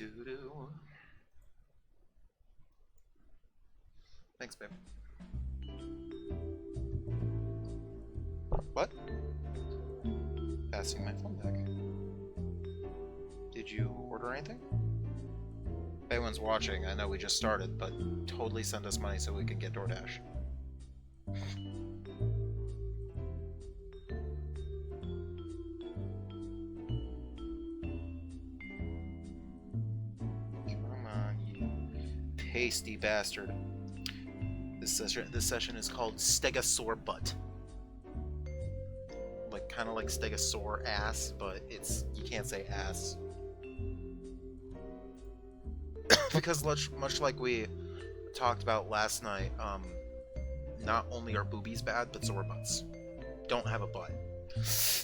Do-do-do. Thanks, babe. What? Passing my phone back. Did you order anything? If anyone's watching, I know we just started, but totally send us money so we can get DoorDash. Come on, you pasty bastard. This session is called Stegosaurbutt. Like, kind of like Stegosaur ass, but you can't say ass. Because much like we talked about last night, not only are boobies bad, but so are butts. Don't have a butt.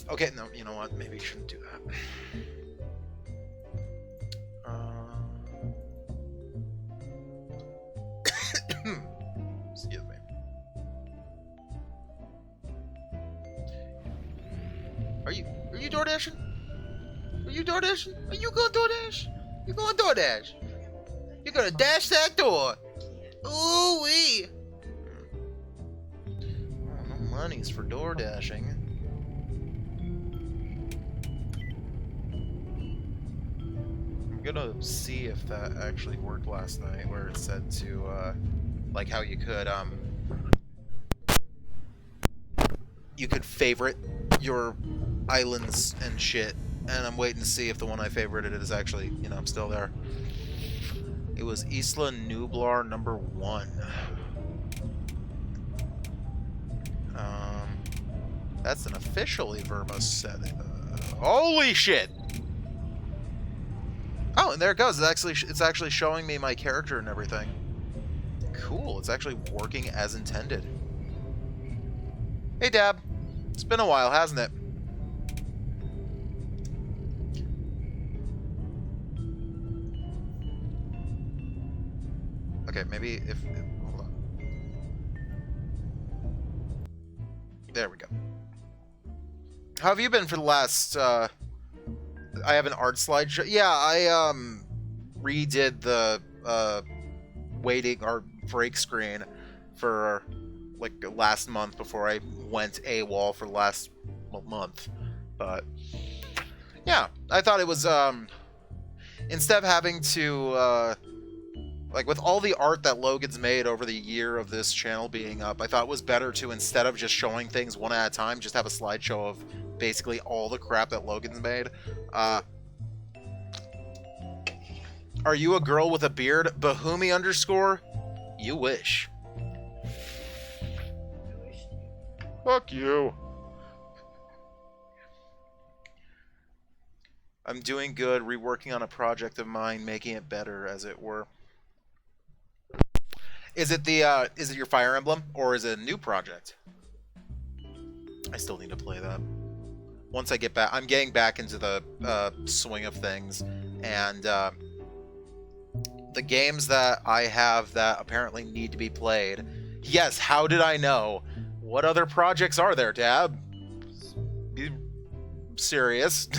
Okay, no, you know what? Maybe you shouldn't do that. Excuse me. Are you DoorDashing? Are you DoorDashing? Are you going DoorDash? You going DoorDash? You're gonna dash that door. Ooh wee. Oh, no monies for DoorDashing. I'm gonna see if that actually worked last night, where it said to like how you could favorite your islands and shit, and I'm waiting to see if the one I favorited is actually, I'm still there. It was Isla Nublar #1. That's an officially Verma setting. Holy shit! Oh, and there it goes. It's actually showing me my character and everything. Cool. It's actually working as intended. Hey, Dab. It's been a while, hasn't it? Okay, maybe if... Hold on. There we go. How have you been for the last... I have an art slideshow. Yeah, I redid the waiting or break screen for like last month before I went AWOL for the last month. But yeah, I thought it was instead of having to like with all the art that Logan's made over the year of this channel being up, I thought it was better to, instead of just showing things one at a time, just have a slideshow of basically all the crap that Logan's made. Are you a girl with a beard? Bahumi _ You wish. Fuck you. I'm doing good, reworking on a project of mine, making it better, as it were. Is it your Fire Emblem, or is it a new project? I still need to play that. Once I get back, I'm getting back into the swing of things, and the games that I have that apparently need to be played. Yes, how did I know? What other projects are there, Dab? Be serious.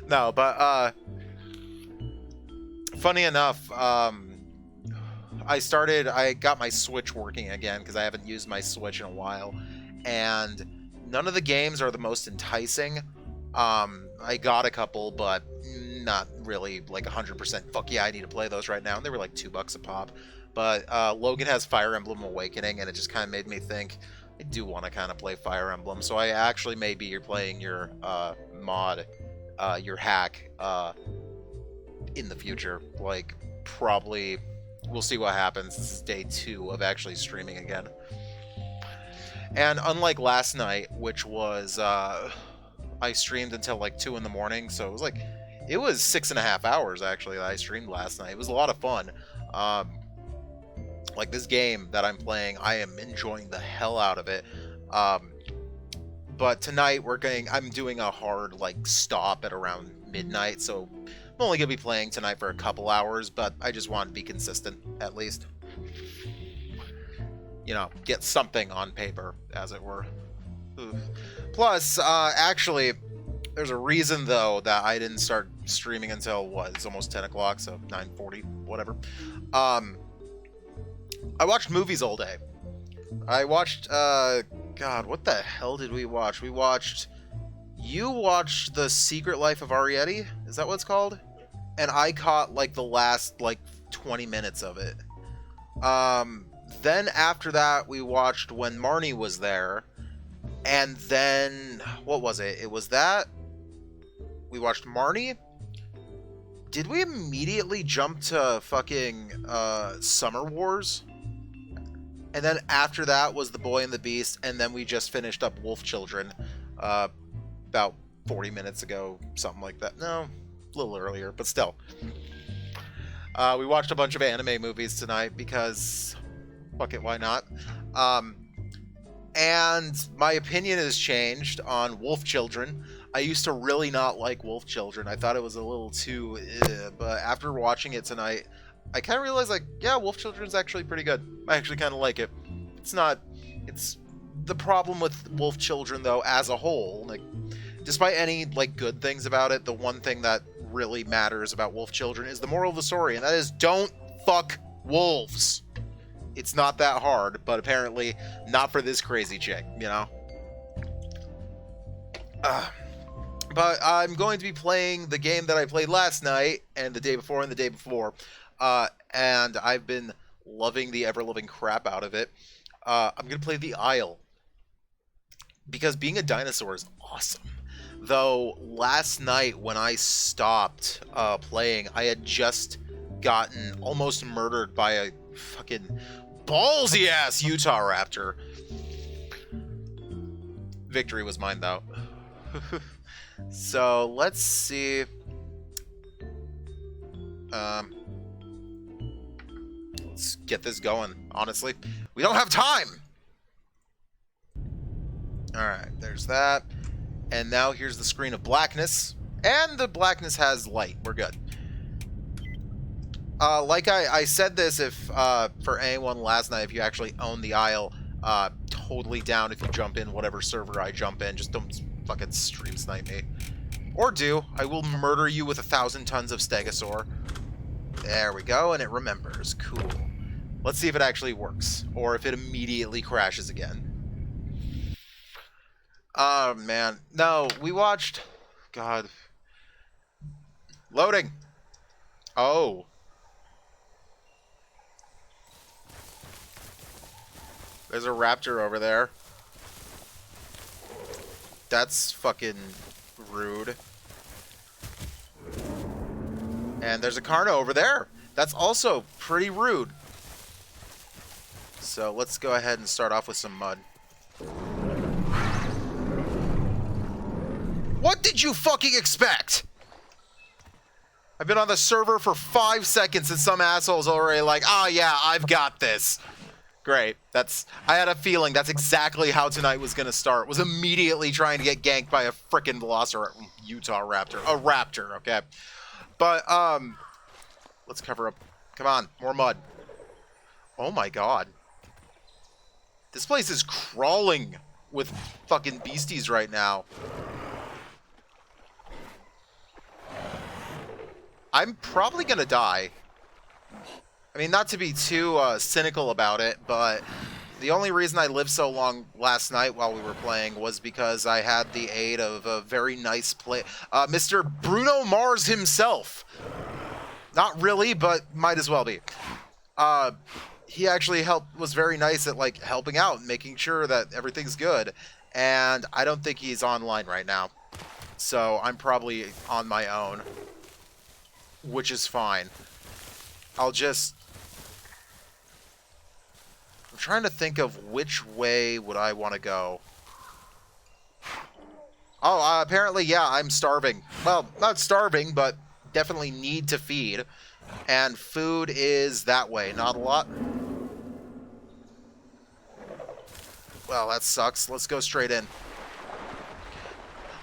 No, but funny enough, I got my Switch working again because I haven't used my Switch in a while, and none of the games are the most enticing. I got a couple, but not really like 100%. Fuck yeah, I need to play those right now. And they were like $2 a pop. But Logan has Fire Emblem Awakening, and it just kind of made me think I do want to kind of play Fire Emblem. So I actually may be playing your mod, your hack in the future. Like, probably, we'll see what happens. This is day 2 of actually streaming again. And unlike last night, which was, I streamed until like 2 in the morning, so it was like, it was 6.5 hours actually that I streamed last night. It was a lot of fun. Like this game that I'm playing, I am enjoying the hell out of it. But tonight I'm doing a hard like stop at around midnight, so I'm only gonna be playing tonight for a couple hours, but I just want to be consistent at least. Get something on paper, as it were. Oof. Plus, actually, There's a reason, though, that I didn't start streaming until, what, it's almost 10 o'clock, so 9:40, whatever. I watched movies all day. I watched, God, what the hell did we watch? You watched The Secret Life of Arietti? Is that what it's called? And I caught, like, the last, like, 20 minutes of it. Then after that, we watched When Marnie Was There. And then, what was it? It was that. We watched Marnie. Did we immediately jump to fucking Summer Wars? And then after that was The Boy and the Beast, and then we just finished up Wolf Children about 40 minutes ago, something like that. No, a little earlier, but still. We watched a bunch of anime movies tonight because, fuck it, why not? And my opinion has changed on Wolf Children. I used to really not like Wolf Children. I thought it was a little too, but after watching it tonight, I kind of realized, like, yeah, Wolf Children's actually pretty good. I actually kind of like it. It's the problem with Wolf Children, though, as a whole, like, despite any, like, good things about it, the one thing that really matters about Wolf Children is the moral of the story, and that is, don't fuck wolves. It's not that hard, but apparently not for this crazy chick, you know? But I'm going to be playing the game that I played last night, and the day before, and the day before. And I've been loving the ever-loving crap out of it. I'm going to play The Isle. Because being a dinosaur is awesome. Though, last night when I stopped playing, I had just gotten almost murdered by a fucking ballsy-ass Utah raptor. Victory was mine, though. So, let's see. Let's get this going, honestly. We don't have time! Alright, there's that. And now here's the screen of blackness. And the blackness has light. We're good. Like I said this if for anyone last night, if you actually own the Isle, totally down if you jump in whatever server I jump in. Just don't fucking stream snipe me. Or do. I will murder you with 1,000 tons of Stegosaur. There we go, and it remembers. Cool. Let's see if it actually works. Or if it immediately crashes again. Oh, man. No, we watched... God. Loading. Oh. There's a raptor over there. That's fucking rude. And there's a Carno over there. That's also pretty rude. So let's go ahead and start off with some mud. What did you fucking expect? I've been on the server for 5 seconds and some asshole's already like, oh yeah, I've got this. Great. I had a feeling that's exactly how tonight was going to start. Was immediately trying to get ganked by a frickin' Velociraptor, Utah raptor. A raptor, okay. But, let's cover up. Come on, more mud. Oh my god. This place is crawling with fucking beasties right now. I'm probably gonna die. I mean, not to be too cynical about it, but the only reason I lived so long last night while we were playing was because I had the aid of a very nice Mr. Bruno Mars himself. Not really, but might as well be. He actually was very nice at, like, helping out and making sure that everything's good. And I don't think he's online right now. So I'm probably on my own. Which is fine. I'm trying to think of which way would I want to go. Oh, apparently, yeah, I'm starving. Well, not starving, but definitely need to feed. And food is that way, not a lot. Well, that sucks. Let's go straight in.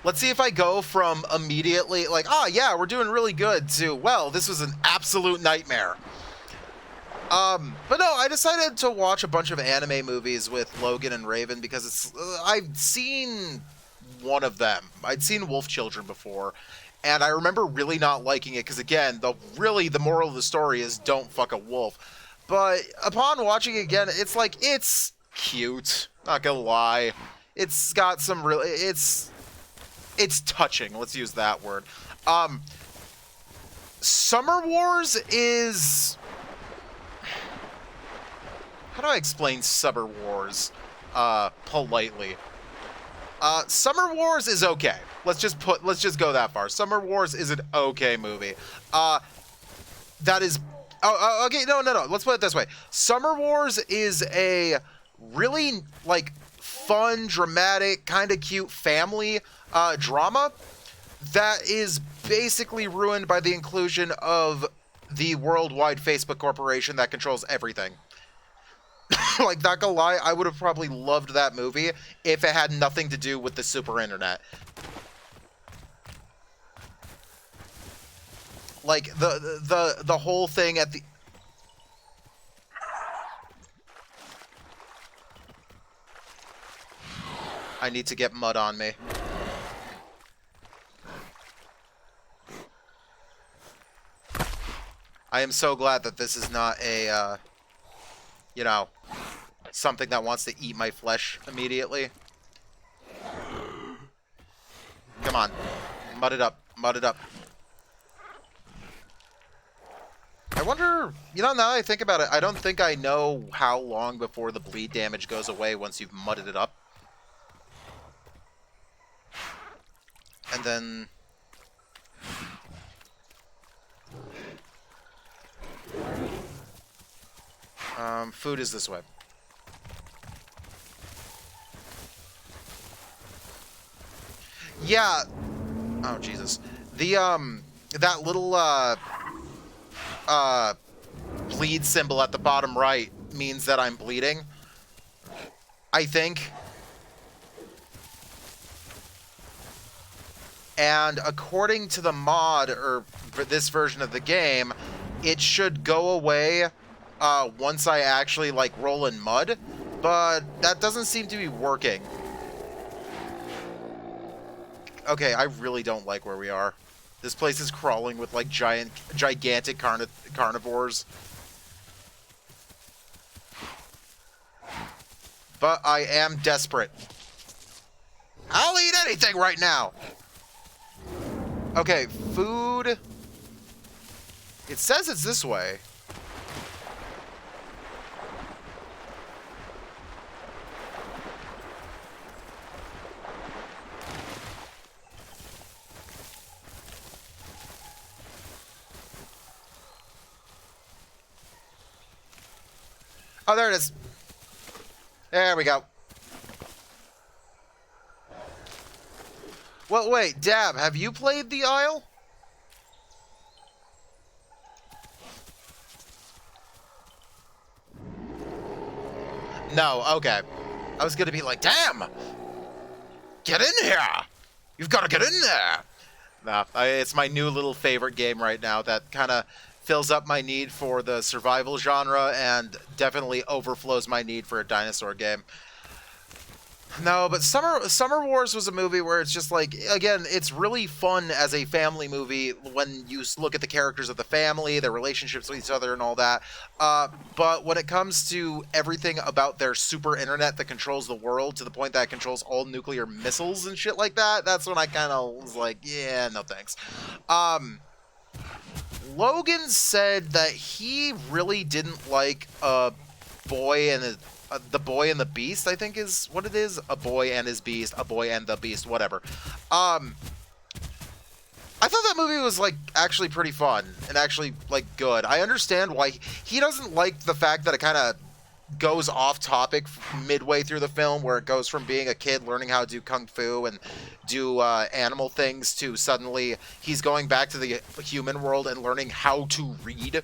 Let's see if I go from immediately, like, oh, yeah, we're doing really good, to, well, this was an absolute nightmare. But no, I decided to watch a bunch of anime movies with Logan and Raven because I've seen one of them. I'd seen Wolf Children before, and I remember really not liking it because, again, the moral of the story is don't fuck a wolf. But upon watching it again, it's like, it's cute. Not gonna lie. It's got some really... It's touching. Let's use that word. Summer Wars is... How do I explain Summer Wars politely? Summer Wars is okay. Let's just go that far. Summer Wars is an okay movie. That is... okay, no. Let's put it this way. Summer Wars is a really, like, fun, dramatic, kind of cute family drama that is basically ruined by the inclusion of the worldwide Facebook corporation that controls everything. Like, not gonna lie, I would have probably loved that movie if it had nothing to do with the super internet. Like, the whole thing at the... I need to get mud on me. I am so glad that this is not a, you know, something that wants to eat my flesh immediately. Come on. Mud it up. Mud it up. I wonder, you know, now that I think about it, I don't think I know how long before the bleed damage goes away once you've mudded it up. And then... food is this way. Yeah. Oh, Jesus. The, that little, bleed symbol at the bottom right means that I'm bleeding. I think. And according to the mod, or for this version of the game, it should go away once I actually, like, roll in mud, but that doesn't seem to be working. Okay, I really don't like where we are. This place is crawling with, like, gigantic carnivores. But I am desperate. I'll eat anything right now! Okay, food... It says it's this way. Oh, there it is. There we go. Well, wait, Dab, have you played The Isle? No, okay. I was gonna be like, damn! Get in here! You've gotta get in there! Nah, it's my new little favorite game right now that kind of fills up my need for the survival genre and definitely overflows my need for a dinosaur game. No, but Summer Wars was a movie where it's just like, again, it's really fun as a family movie when you look at the characters of the family, their relationships with each other and all that. But when it comes to everything about their super internet that controls the world to the point that it controls all nuclear missiles and shit like that, that's when I kind of was like, yeah, no thanks. Logan said that he really didn't like The Boy and the Beast, I think is what it is. A Boy and His Beast, A Boy and the Beast, whatever. I thought that movie was, like, actually pretty fun and actually, like, good. I understand why he doesn't like the fact that it kind of goes off topic midway through the film, where it goes from being a kid learning how to do kung fu and do animal things to suddenly he's going back to the human world and learning how to read.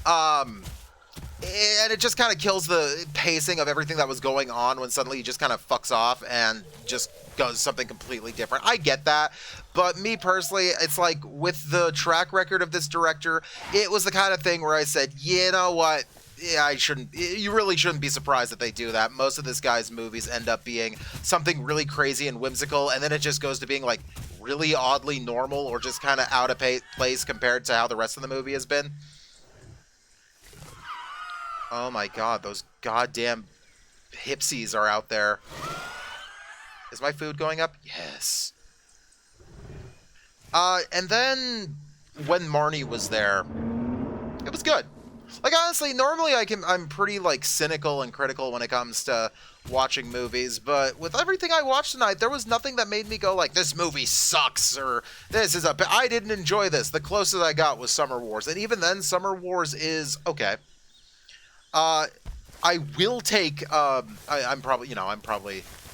And it just kind of kills the pacing of everything that was going on when suddenly he just kind of fucks off and just goes something completely different. I get that, but me personally, it's like with the track record of this director, it was the kind of thing where I said, you know what? yeah, I shouldn't. You really shouldn't be surprised that they do that. Most of this guy's movies end up being something really crazy and whimsical, and then it just goes to being like really oddly normal or just kind of out of place compared to how the rest of the movie has been. Oh my god, those goddamn hipsies are out there. Is my food going up? Yes. And then when Marnie was there, it was good. Like, honestly, normally I'm pretty, like, cynical and critical when it comes to watching movies, but with everything I watched tonight, there was nothing that made me go, like, this movie sucks, or I didn't enjoy this. The closest I got was Summer Wars, and even then, Summer Wars is okay. I will take, I'm probably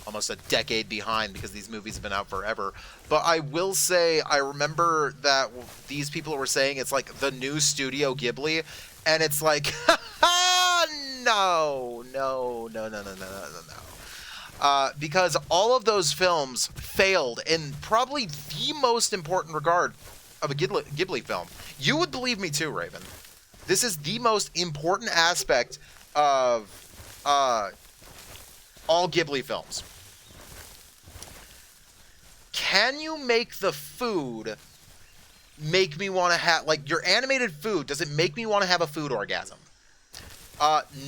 almost a decade behind because these movies have been out forever. But I will say, I remember that these people were saying it's like the new Studio Ghibli, and it's like, no. Because all of those films failed in probably the most important regard of a Ghibli film. You would believe me too, Raven. This is the most important aspect of all Ghibli films. Can you make the food make me want to have, like, your animated food, does it make me want to have a food orgasm?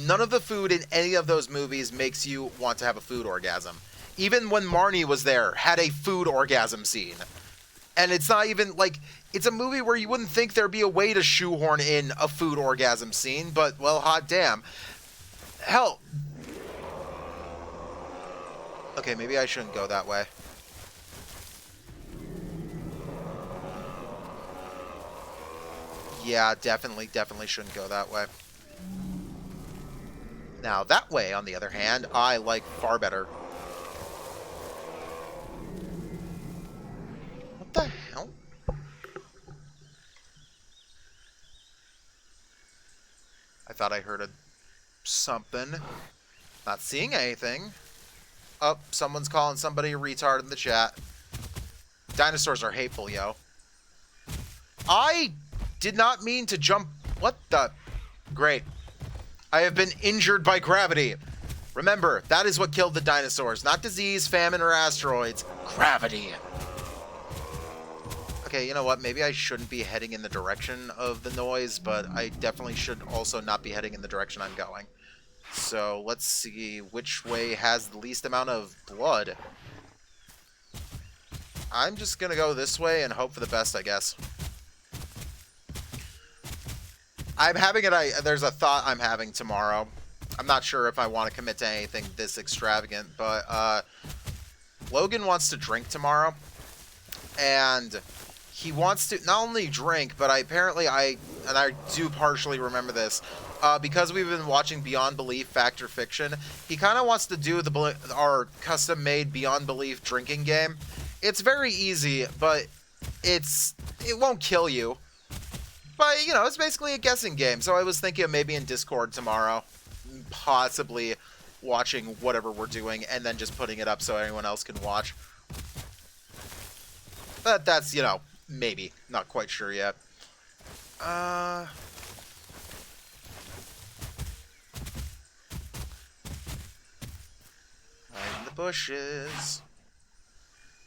None of the food in any of those movies makes you want to have a food orgasm. Even when Marnie was there, had a food orgasm scene. And it's not even, like, it's a movie where you wouldn't think there'd be a way to shoehorn in a food orgasm scene, but, well, hot damn. Hell. Okay, maybe I shouldn't go that way. Yeah, definitely shouldn't go that way. Now, that way, on the other hand, I like far better. What the hell? I thought I heard something. Not seeing anything. Oh, someone's calling somebody a retard in the chat. Dinosaurs are hateful, yo. I did not mean to jump. What the? Great. I have been injured by gravity. Remember, that is what killed the dinosaurs. Not disease, famine, or asteroids. Gravity. Okay, you know what? Maybe I shouldn't be heading in the direction of the noise, but I definitely should also not be heading in the direction I'm going. So, let's see which way has the least amount of blood. I'm just gonna go this way and hope for the best, I guess. I'm having there's a thought I'm having tomorrow. I'm not sure if I want to commit to anything this extravagant, but Logan wants to drink tomorrow, and he wants to not only drink, but I do partially remember this, because we've been watching Beyond Belief Fact or Fiction. He kind of wants to do our custom-made Beyond Belief drinking game. It's very easy, but it won't kill you. But, you know, it's basically a guessing game. So I was thinking of maybe in Discord tomorrow, possibly watching whatever we're doing and then just putting it up so anyone else can watch. But that's, you know, maybe. Not quite sure yet. In the bushes.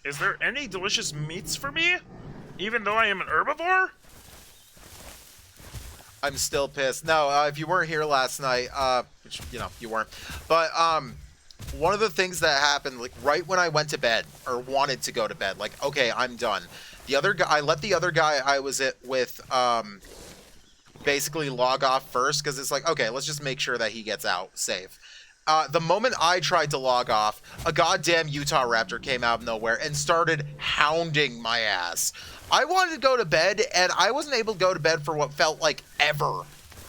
Is there any delicious meats for me? Even though I am an herbivore? I'm still pissed. No, if you weren't here last night, which, you know, you weren't. But, one of the things that happened, like, right when I went to bed, or wanted to go to bed, like, okay, I'm done. The other guy, I let the other guy I was with, basically log off first, because it's like, okay, let's just make sure that he gets out safe. The moment I tried to log off, a goddamn Utah Raptor came out of nowhere and started hounding my ass. I wanted to go to bed, and I wasn't able to go to bed for what felt like ever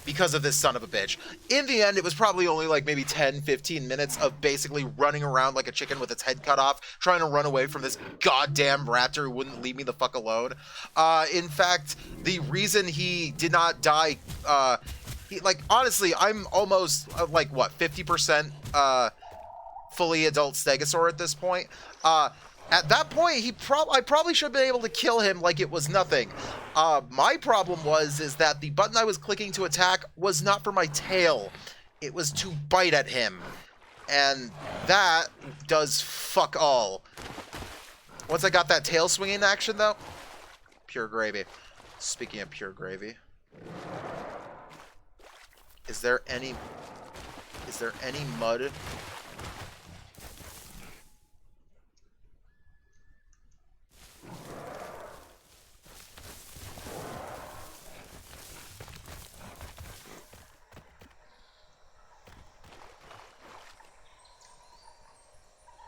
because of this son of a bitch. In the end, it was probably only like maybe 10, 15 minutes of basically running around like a chicken with its head cut off, trying to run away from this goddamn raptor who wouldn't leave me the fuck alone. In fact, the reason he did not die, honestly, I'm almost, 50% fully adult Stegosaur at this point. At that point, I probably should have been able to kill him like it was nothing. My problem is that the button I was clicking to attack was not for my tail. It was to bite at him. And that does fuck all. Once I got that tail swinging action, though, pure gravy. Speaking of pure gravy, is there any mud?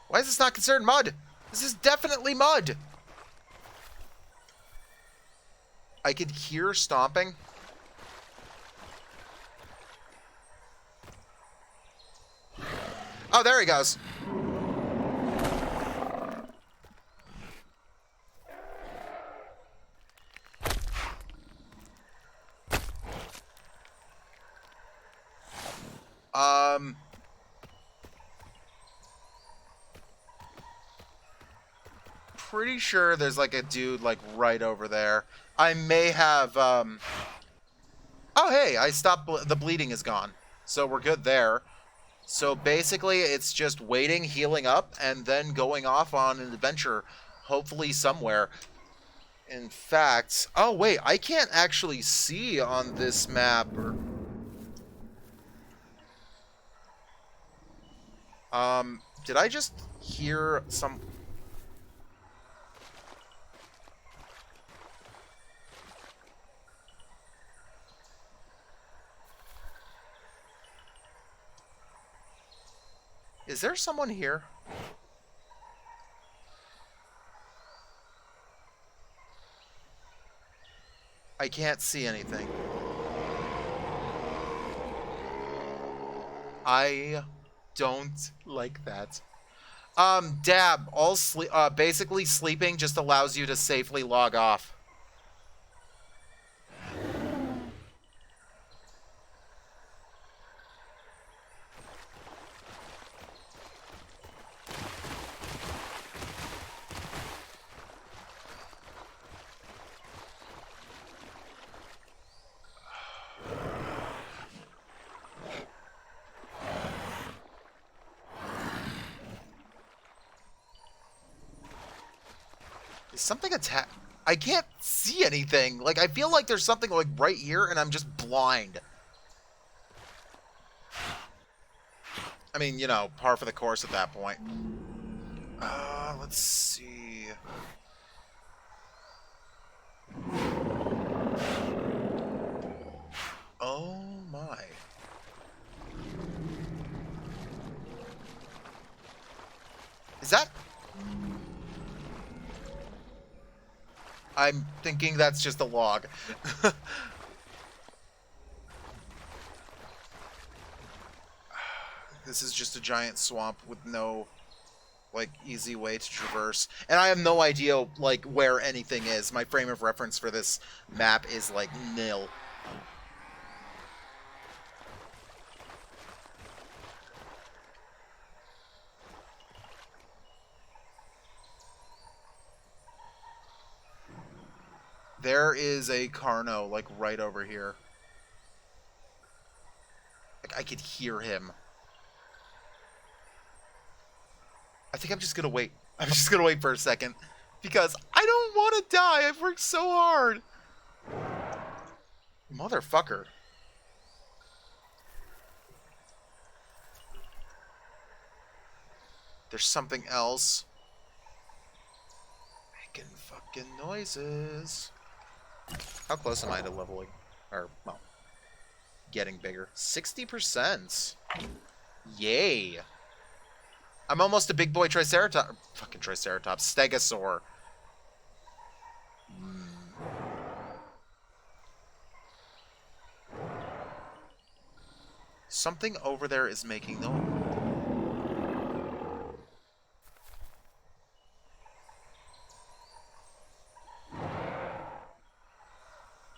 Why is this not considered mud? This is definitely mud. I could hear stomping. Oh, there he goes. Pretty sure there's like a dude like right over there. I may have oh hey, I stopped the bleeding is gone. So we're good there. So basically it's just waiting, healing up, and then going off on an adventure, hopefully somewhere. In fact, oh wait, I can't actually see on this map did I just hear some... Is there someone here? I can't see anything. I don't like that. Dab, basically sleeping just allows you to safely log off. Is something attack? I can't see anything. Like, I feel like there's something like right here and I'm just blind. I mean, you know, par for the course at that point. Let's see. Oh my. Is that... I'm thinking that's just a log. This is just a giant swamp with no, like, easy way to traverse. And I have no idea, like, where anything is. My frame of reference for this map is, like, nil. There is a Carno, like, right over here. Like, I could hear him. I think I'm just gonna wait. I'm just gonna wait for a second. Because I don't want to die. I've worked so hard. Motherfucker. There's something else. Making fucking noises. How close am I to leveling? Or, well, getting bigger. 60%. Yay. I'm almost a big boy Triceratops. Fucking Triceratops. Stegosaur. Something over there is making noise.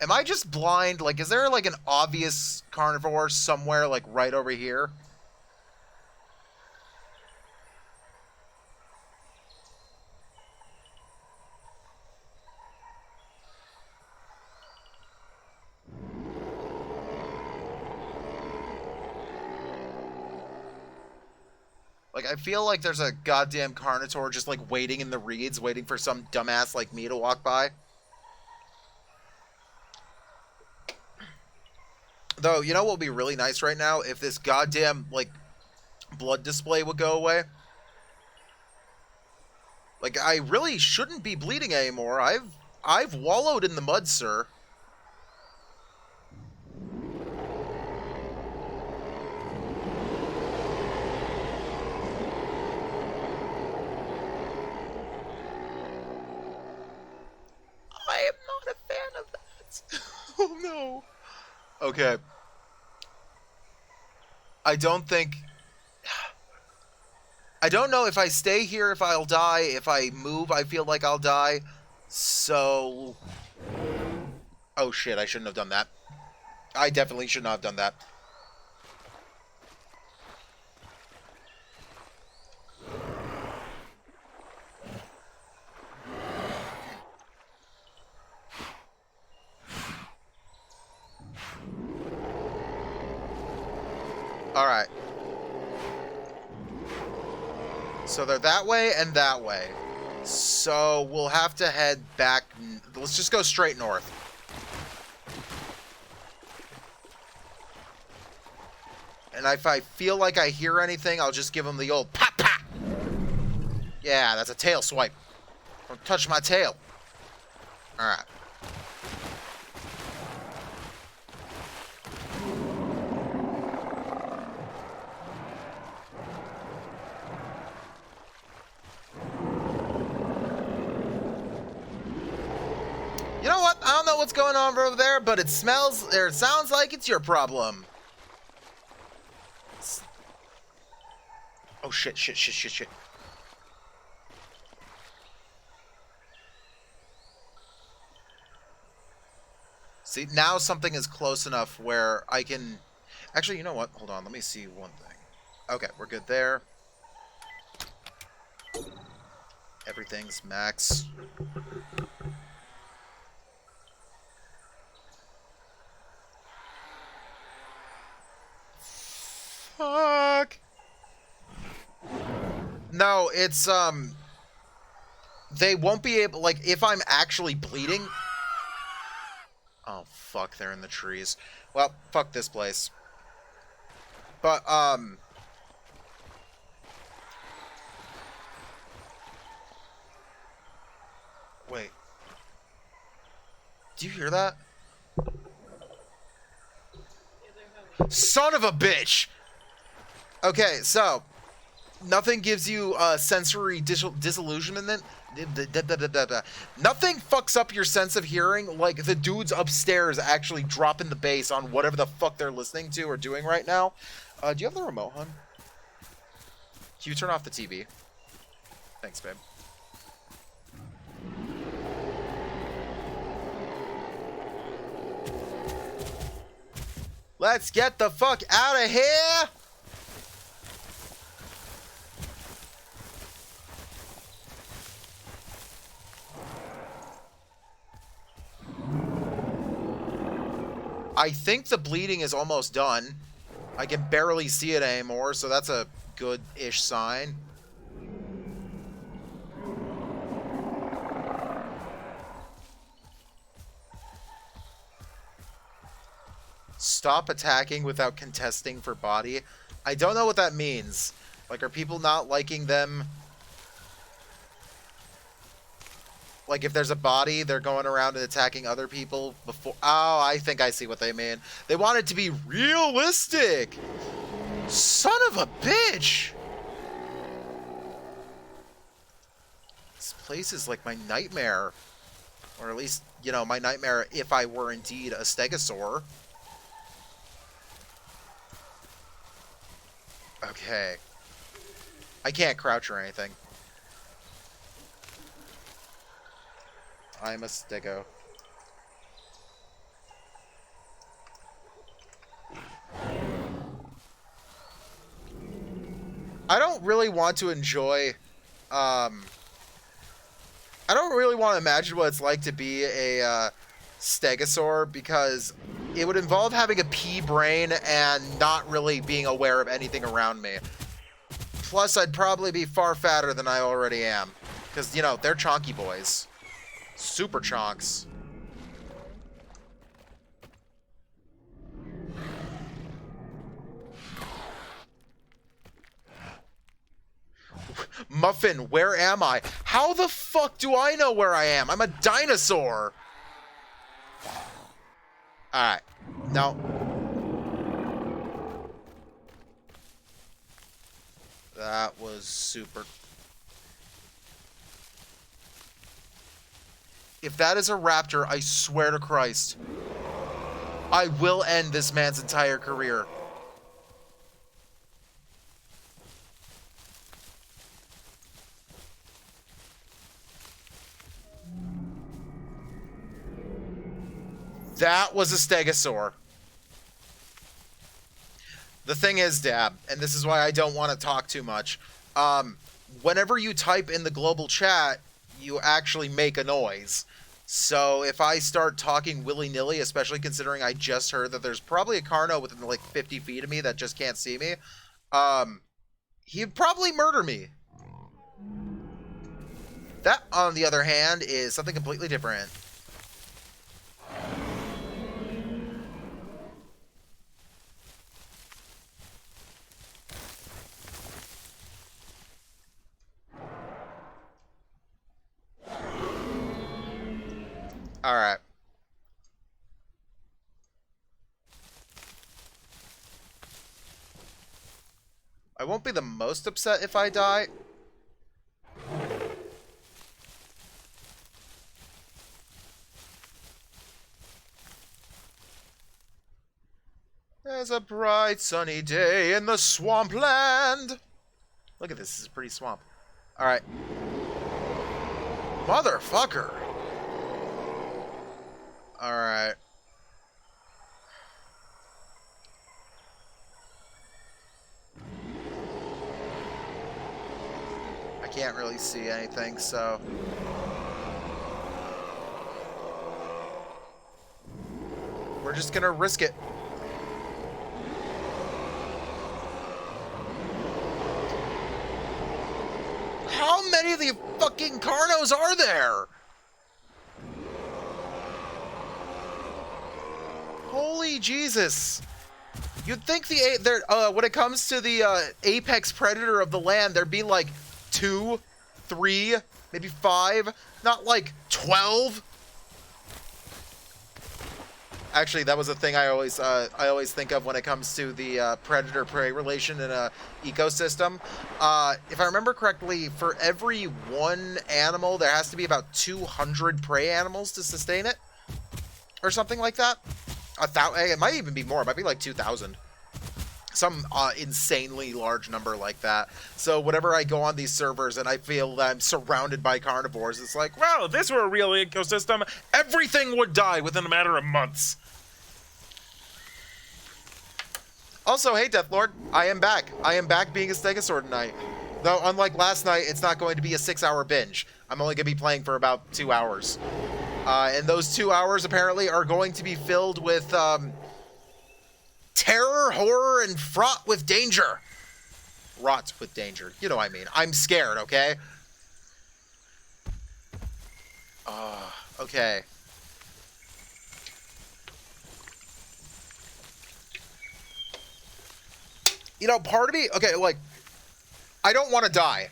Am I just blind? Like, is there, like, an obvious carnivore somewhere, like, right over here? Like, I feel like there's a goddamn Carnotaur just, like, waiting in the reeds, waiting for some dumbass like me to walk by. Though, you know what would be really nice right now? If this goddamn, like, blood display would go away. Like, I really shouldn't be bleeding anymore. I've wallowed in the mud, sir. I am not a fan of that. Oh, no. Okay. I don't know if I stay here, if I'll die. If I move, I feel like I'll die. So... Oh, shit, I shouldn't have done that. I definitely should not have done that. Alright. So they're that way and that way. So we'll have to head back. Let's just go straight north. And if I feel like I hear anything, I'll just give them the old pop pop. Yeah, that's a tail swipe. Don't touch my tail. Alright. You know what? I don't know what's going on over there, but it smells, or it sounds like it's your problem. Oh, shit, shit, shit, shit, shit. See, now something is close enough where I can... Actually, you know what? Hold on, let me see one thing. Okay, we're good there. Everything's max. Fuck. No, it's, they won't be able, like, if I'm actually bleeding... Oh, fuck, they're in the trees. Well, fuck this place. But, wait. Do you hear that? Son of a bitch! Okay, so... Nothing gives you sensory disillusionment. Nothing fucks up your sense of hearing like the dudes upstairs actually dropping the bass on whatever the fuck they're listening to or doing right now. Do you have the remote, hon? Can you turn off the TV? Thanks, babe. Let's get the fuck out of here! I think the bleeding is almost done. I can barely see it anymore, so that's a good-ish sign. Stop attacking without contesting for body. I don't know what that means. Like, are people not liking them? Like, if there's a body, they're going around and attacking other people before... Oh, I think I see what they mean. They want it to be realistic! Son of a bitch! This place is like my nightmare. Or at least, you know, my nightmare if I were indeed a stegosaur. Okay. I can't crouch or anything. I'm a stego. I don't really want to enjoy, I don't really want to imagine what it's like to be a, stegosaur, because it would involve having a pea brain and not really being aware of anything around me. Plus, I'd probably be far fatter than I already am. Because, you know, they're chonky boys. Super chonks. Muffin, where am I? How the fuck do I know where I am? I'm a dinosaur. Alright. No. That was super... If that is a raptor, I swear to Christ, I will end this man's entire career. That was a stegosaur. The thing is, Dab, and this is why I don't want to talk too much, whenever you type in the global chat, you actually make a noise. So if I start talking willy-nilly, especially considering I just heard that there's probably a Carno within like 50 feet of me that just can't see me, he'd probably murder me. That, on the other hand, is something completely different. Alright. I won't be the most upset if I die. There's a bright sunny day in the swampland. Look at this is a pretty swamp. Alright. Motherfucker. Alright. I can't really see anything, so... we're just gonna risk it. How many of the fucking Carnos are there? Holy Jesus. You'd think when it comes to the apex predator of the land, there'd be like 2, 3, maybe 5, not like 12. Actually, that was a thing I always think of when it comes to the predator-prey relation in a ecosystem. If I remember correctly, for every one animal, there has to be about 200 prey animals to sustain it, or something like that. It might even be more. It might be like 2,000. Some insanely large number like that. So whenever I go on these servers and I feel that I'm surrounded by carnivores, it's like, Well, if this were a real ecosystem, everything would die within a matter of months. Also, hey, Deathlord, I am back. I am back being a Stegosaur tonight. Though, unlike last night, it's not going to be a 6-hour binge. I'm only going to be playing for about 2 hours. And those 2 hours, apparently, are going to be filled with, terror, horror, and fraught with danger. Wrought with danger. You know what I mean. I'm scared, okay? Okay. You know, part of me... okay, like... I don't want to die.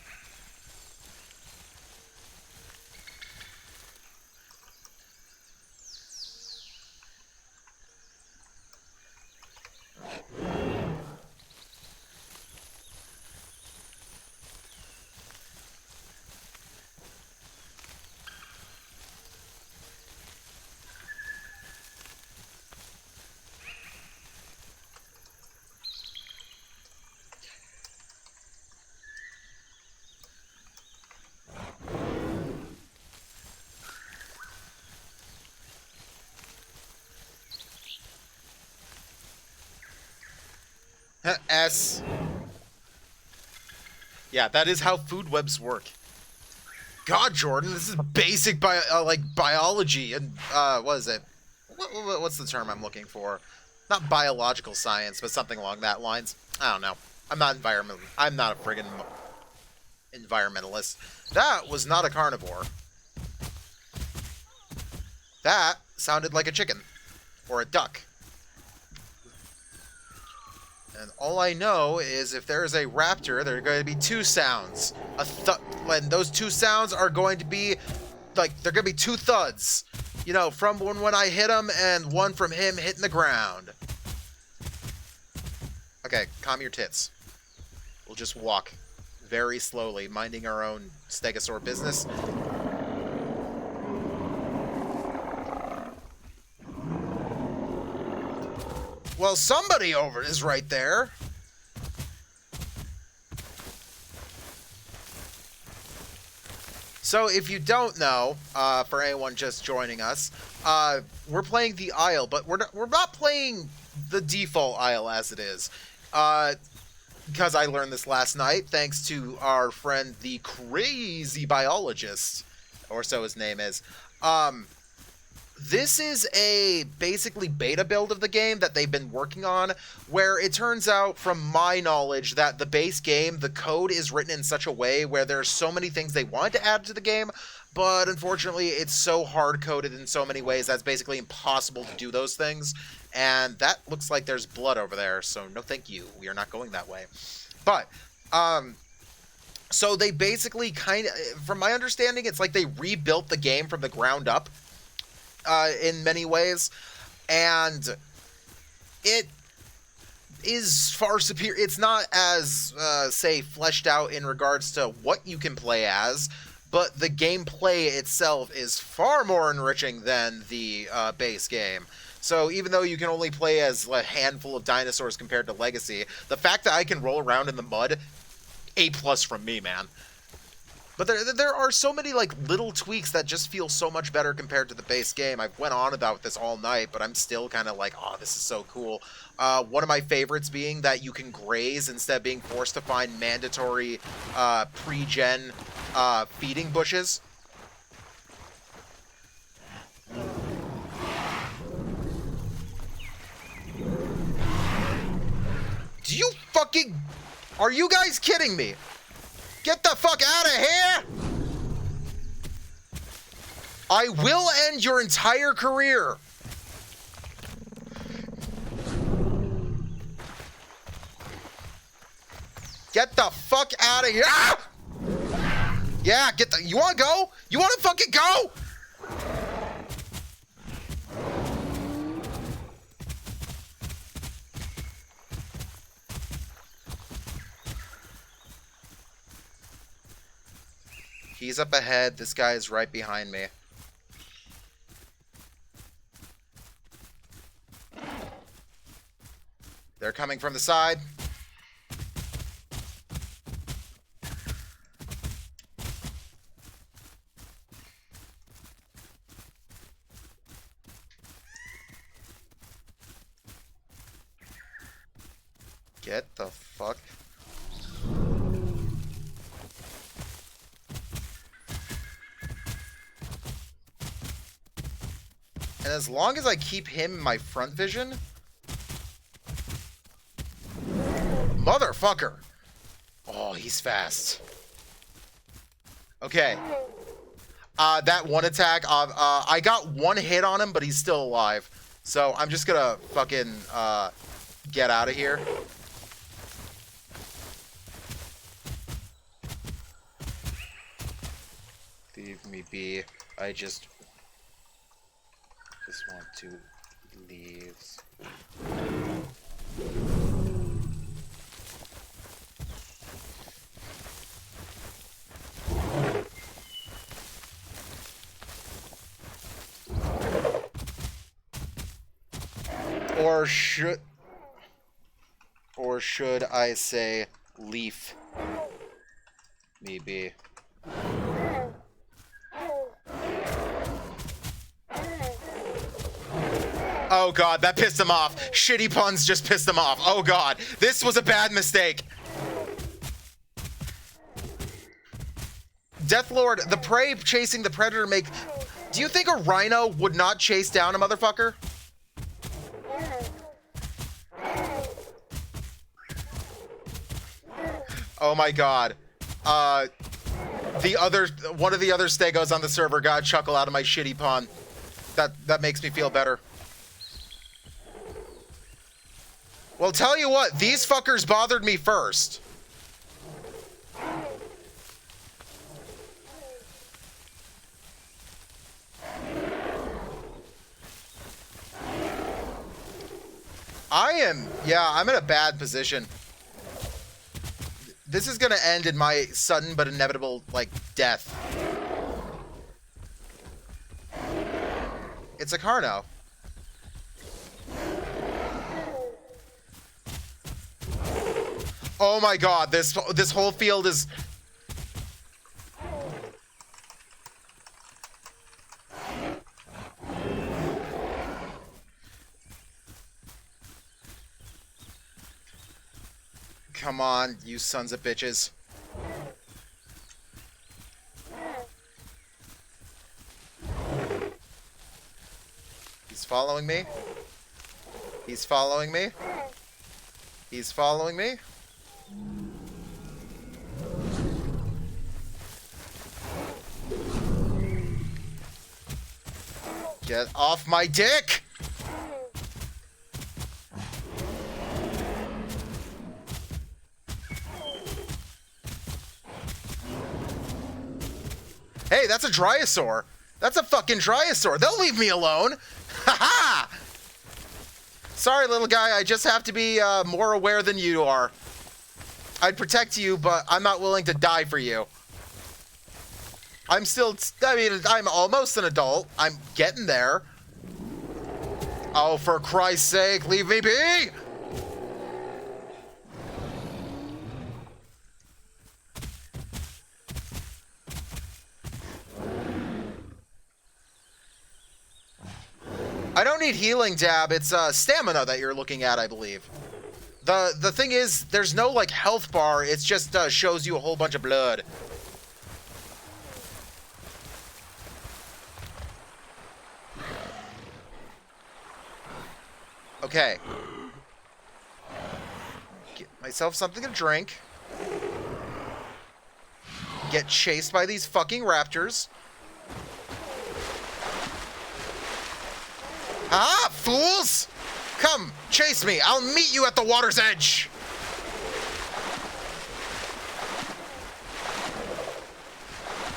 S. Yeah, that is how food webs work. God, Jordan, this is basic biology and what is it? What's the term I'm looking for? Not biological science, but something along that lines. I don't know. I'm not environmental. I'm not a friggin' environmentalist. That was not a carnivore. That sounded like a chicken. Or a duck. And all I know is if there is a raptor, there are going to be two sounds. And those two sounds are going to be, like, they're going to be two thuds. You know, from when I hit him and one from him hitting the ground. Okay, calm your tits. We'll just walk very slowly, minding our own stegosaur business. Well, somebody over is right there. So, if you don't know, for anyone just joining us, we're playing the Isle, but we're not playing the default Isle as it is. Because I learned this last night, thanks to our friend, the Crazy Biologist, or so his name is. This is a basically beta build of the game that they've been working on, where it turns out, from my knowledge, that the base game, the code is written in such a way where there's so many things they wanted to add to the game, but unfortunately it's so hard-coded in so many ways that it's basically impossible to do those things. And that looks like there's blood over there, so no thank you. We are not going that way. But, so they basically kind of, from my understanding, it's like they rebuilt the game from the ground up. In many ways, and it is far superior. It's not as, say, fleshed out in regards to what you can play as, but the gameplay itself is far more enriching than the base game. So even though you can only play as a handful of dinosaurs compared to Legacy, the fact that I can roll around in the mud, A+ from me, man. But there are so many, like, little tweaks that just feel so much better compared to the base game. I've went on about this all night, but I'm still kind of like, oh, this is so cool. One of my favorites being that you can graze instead of being forced to find mandatory pre-gen feeding bushes. Do you fucking... Are you guys kidding me? Get the fuck out of here! I will end your entire career. Get the fuck out of here! Ah! Yeah, get the... You wanna go? You wanna fucking go? He's up ahead. This guy is right behind me. They're coming from the side. Get the fuck... And as long as I keep him in my front vision... Motherfucker! Oh, he's fast. Okay. That one attack, I got one hit on him, but he's still alive. So I'm just gonna fucking, get out of here. Leave me be. I just want to leave. Or should I say leaf me be? Oh god, that pissed him off. Shitty puns just pissed him off. Oh god, this was a bad mistake. Deathlord, the prey chasing the predator make... Do you think a rhino would not chase down a motherfucker? Oh my god. One of the other Stegos on the server got a chuckle out of my shitty pun. That makes me feel better. Well, tell you what, these fuckers bothered me first. I'm in a bad position. This is gonna end in my sudden but inevitable, like, death. It's a Carno. Oh my god, this whole field is... Come on, you sons of bitches. He's following me. He's following me. He's following me. Get off my dick! Hey, that's a Dryosaur. That's a fucking Dryosaur. They'll leave me alone. Haha! Sorry, little guy. I just have to be more aware than you are. I'd protect you, but I'm not willing to die for you. I'm almost an adult. I'm getting there. Oh, for Christ's sake, leave me be! I don't need healing dab, it's stamina that you're looking at, I believe. The thing is, there's no, like, health bar, it just shows you a whole bunch of blood. Okay. Get myself something to drink. Get chased by these fucking raptors. Ah, fools! Come, chase me. I'll meet you at the water's edge.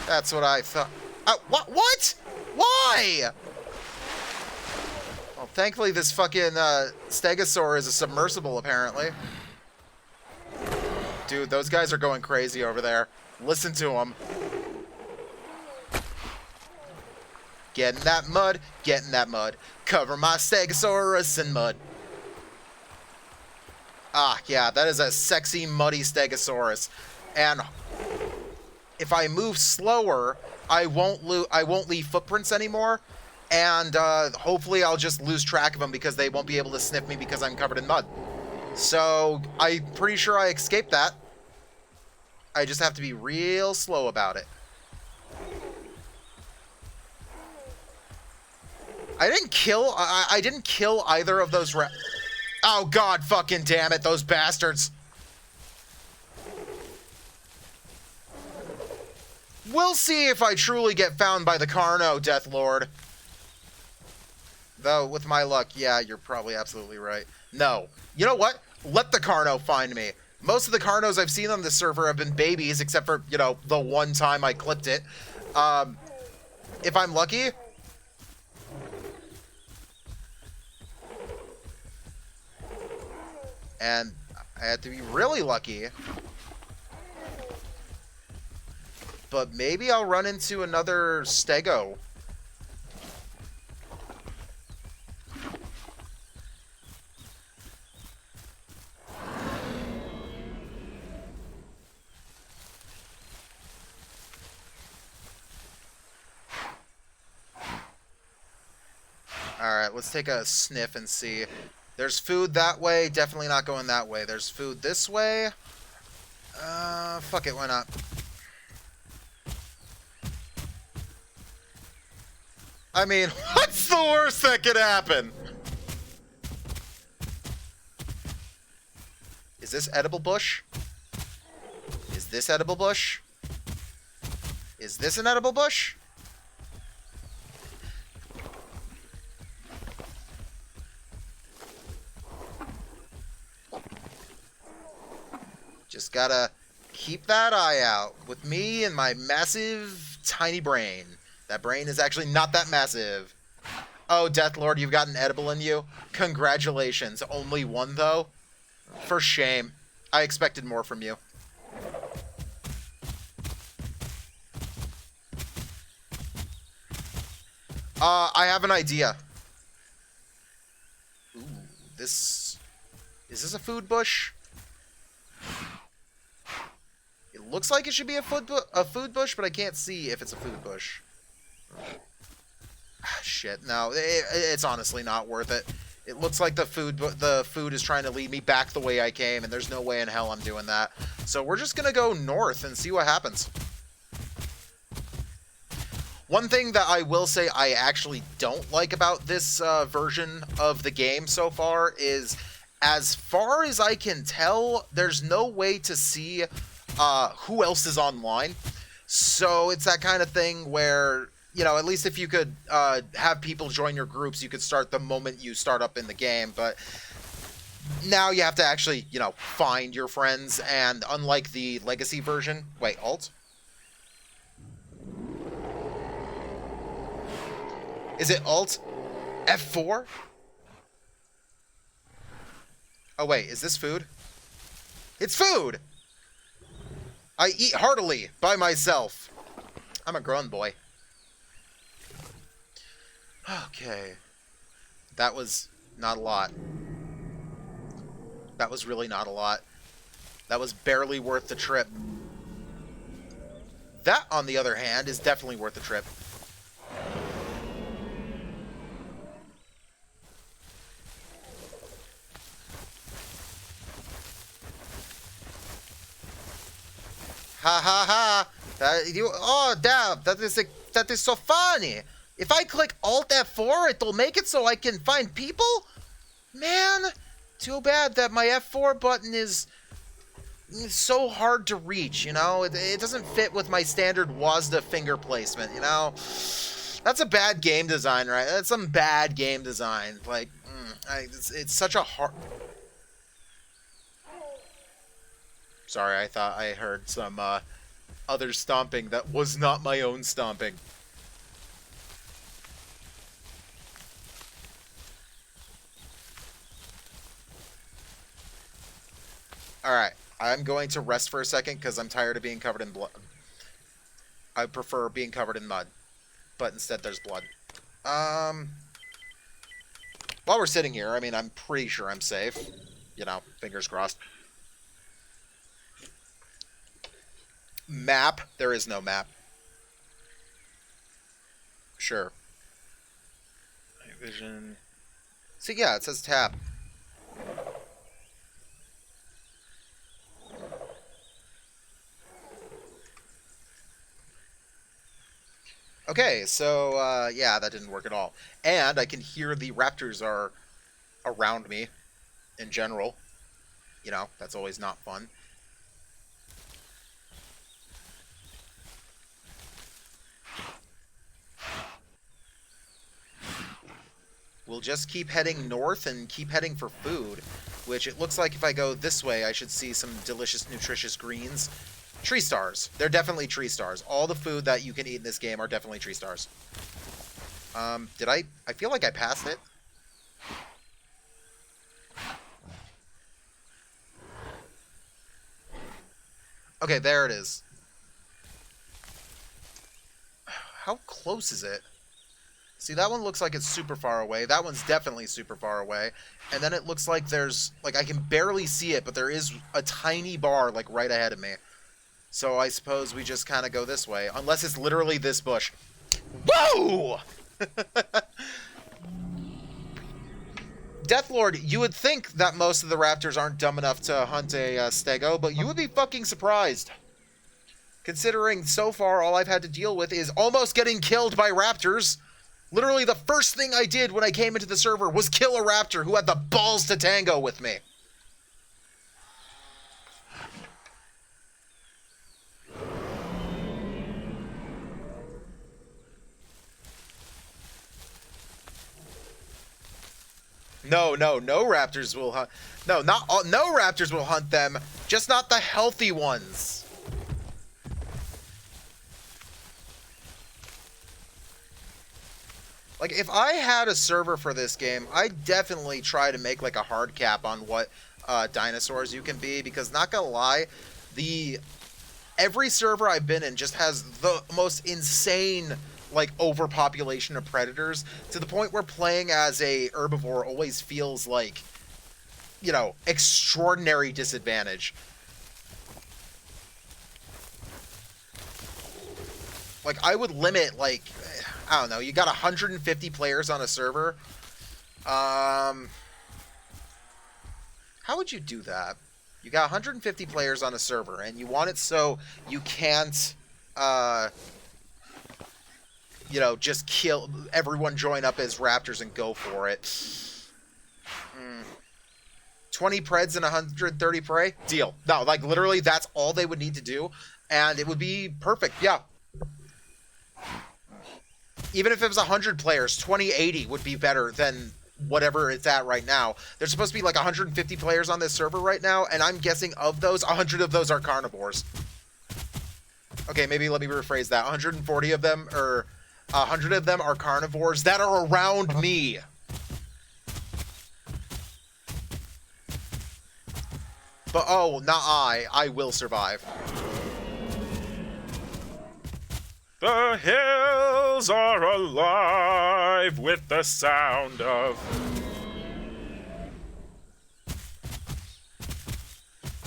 That's what I thought. What? Why? Well, thankfully this fucking Stegosaur is a submersible, apparently. Dude, those guys are going crazy over there. Listen to them. Get in that mud, get in that mud. Cover my Stegosaurus in mud. Ah, yeah, that is a sexy, muddy Stegosaurus. And if I move slower, I won't leave footprints anymore. And hopefully I'll just lose track of them because they won't be able to sniff me because I'm covered in mud. So I'm pretty sure I escaped that. I just have to be real slow about it. I didn't kill either of those Oh god fucking damn it, those bastards. We'll see if I truly get found by the Carno, Deathlord. Though, with my luck, yeah, you're probably absolutely right. No. You know what? Let the Carno find me. Most of the Carnos I've seen on this server have been babies, except for, you know, the one time I clipped it. If I'm lucky... And I had to be really lucky. But maybe I'll run into another Stego. Alright, let's take a sniff and see. There's food that way. Definitely not going that way. There's food this way. Fuck it. Why not? I mean, what's the worst that could happen? Is this edible bush? this edible bush? Is this an edible bush? Just gotta keep that eye out with me and my massive, tiny brain. That brain is actually not that massive. Oh, Deathlord, you've got an edible in you? Congratulations. Only one, though? For shame. I expected more from you. I have an idea. Ooh, this... Is this a food bush? It looks like it should be a food bush, but I can't see if it's a food bush. Shit, no, it's honestly not worth it. It looks like the food is trying to lead me back the way I came, and there's no way in hell I'm doing that. So we're just gonna go north and see what happens. One thing that I will say I actually don't like about this version of the game so far is, as far as I can tell, there's no way to see who else is online. So it's that kind of thing where, you know, at least if you could have people join your groups, you could start the moment you start up in the game. But now you have to actually, you know, find your friends. And unlike the Legacy version... Wait, Alt? Is it Alt? F4? Oh, wait, is this food? It's food! I eat heartily by myself. I'm a grown boy. Okay. That was not a lot. That was really not a lot. That was barely worth the trip. That, on the other hand, is definitely worth the trip. Ha ha ha! That is so funny. If I click Alt F4, it'll make it so I can find people? Man, too bad that my F4 button is so hard to reach, you know? It doesn't fit with my standard WASD finger placement, you know? That's a bad game design, right? That's some bad game design. Like, it's such a hard... Sorry, I thought I heard some other stomping that was not my own stomping. Alright, I'm going to rest for a second because I'm tired of being covered in blood. I prefer being covered in mud, but instead there's blood. While we're sitting here, I mean, I'm pretty sure I'm safe. You know, fingers crossed. Map? There is no map. Sure. Vision. See, yeah, it says tab. Okay, so, yeah, that didn't work at all. And I can hear the raptors are around me in general. You know, that's always not fun. We'll just keep heading north and keep heading for food, which it looks like if I go this way, I should see some delicious, nutritious greens. Tree stars. They're definitely tree stars. All the food that you can eat in this game are definitely tree stars. Did I feel like I passed it. Okay, there it is. How close is it? See, that one looks like it's super far away. That one's definitely super far away. And then it looks like there's... Like, I can barely see it, but there is a tiny bar, like, right ahead of me. So I suppose we just kind of go this way. Unless it's literally this bush. Whoa! Deathlord, you would think that most of the raptors aren't dumb enough to hunt a stego, but you would be fucking surprised. Considering so far all I've had to deal with is almost getting killed by raptors. Literally the first thing I did when I came into the server was kill a raptor who had the balls to tango with me. No, no raptors will hunt. No, not all, no raptors will hunt them, just not the healthy ones. Like, if I had a server for this game, I'd definitely try to make, like, a hard cap on what dinosaurs you can be, because, not gonna lie, every server I've been in just has the most insane, like, overpopulation of predators, to the point where playing as a herbivore always feels like, you know, extraordinary disadvantage. Like, I would limit, like, I don't know, you got 150 players on a server. How would you do that? You got 150 players on a server, and you want it so you can't, you know, just kill everyone, join up as raptors and go for it. 20 preds and 130 prey? Deal. No, like, literally, that's all they would need to do, and it would be perfect, yeah. Even if it was 100 players, 2080 would be better than whatever it's at right now. There's supposed to be like 150 players on this server right now, and I'm guessing of those, 100 of those are carnivores. Okay, maybe let me rephrase that. 140 of them, or 100 of them are carnivores that are around me. But oh, not I will survive. The hills are alive with the sound of...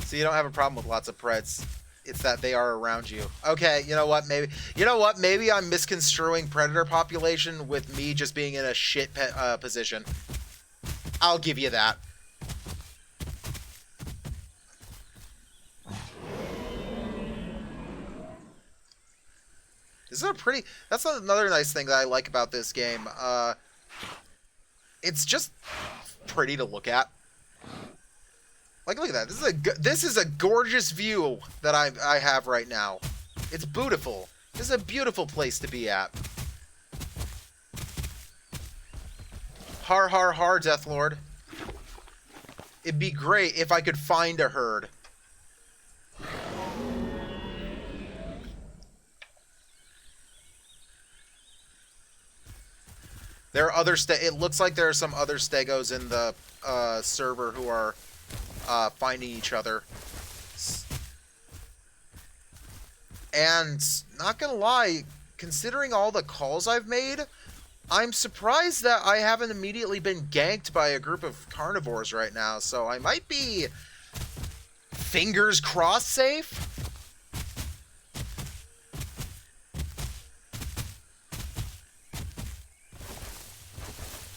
So you don't have a problem with lots of preds. It's that they are around you. Okay, you know what? Maybe I'm misconstruing predator population with me just being in a shit position. I'll give you that. This is a pretty... That's another nice thing that I like about this game. It's just pretty to look at. Like, look at that. This is a gorgeous view that I have right now. It's beautiful. This is a beautiful place to be at. Har har har, Deathlord. It'd be great if I could find a herd. There are other it looks like there are some other stegos in the server who are finding each other. And not gonna lie, considering all the calls I've made, I'm surprised that I haven't immediately been ganked by a group of carnivores right now, so I might be fingers crossed safe.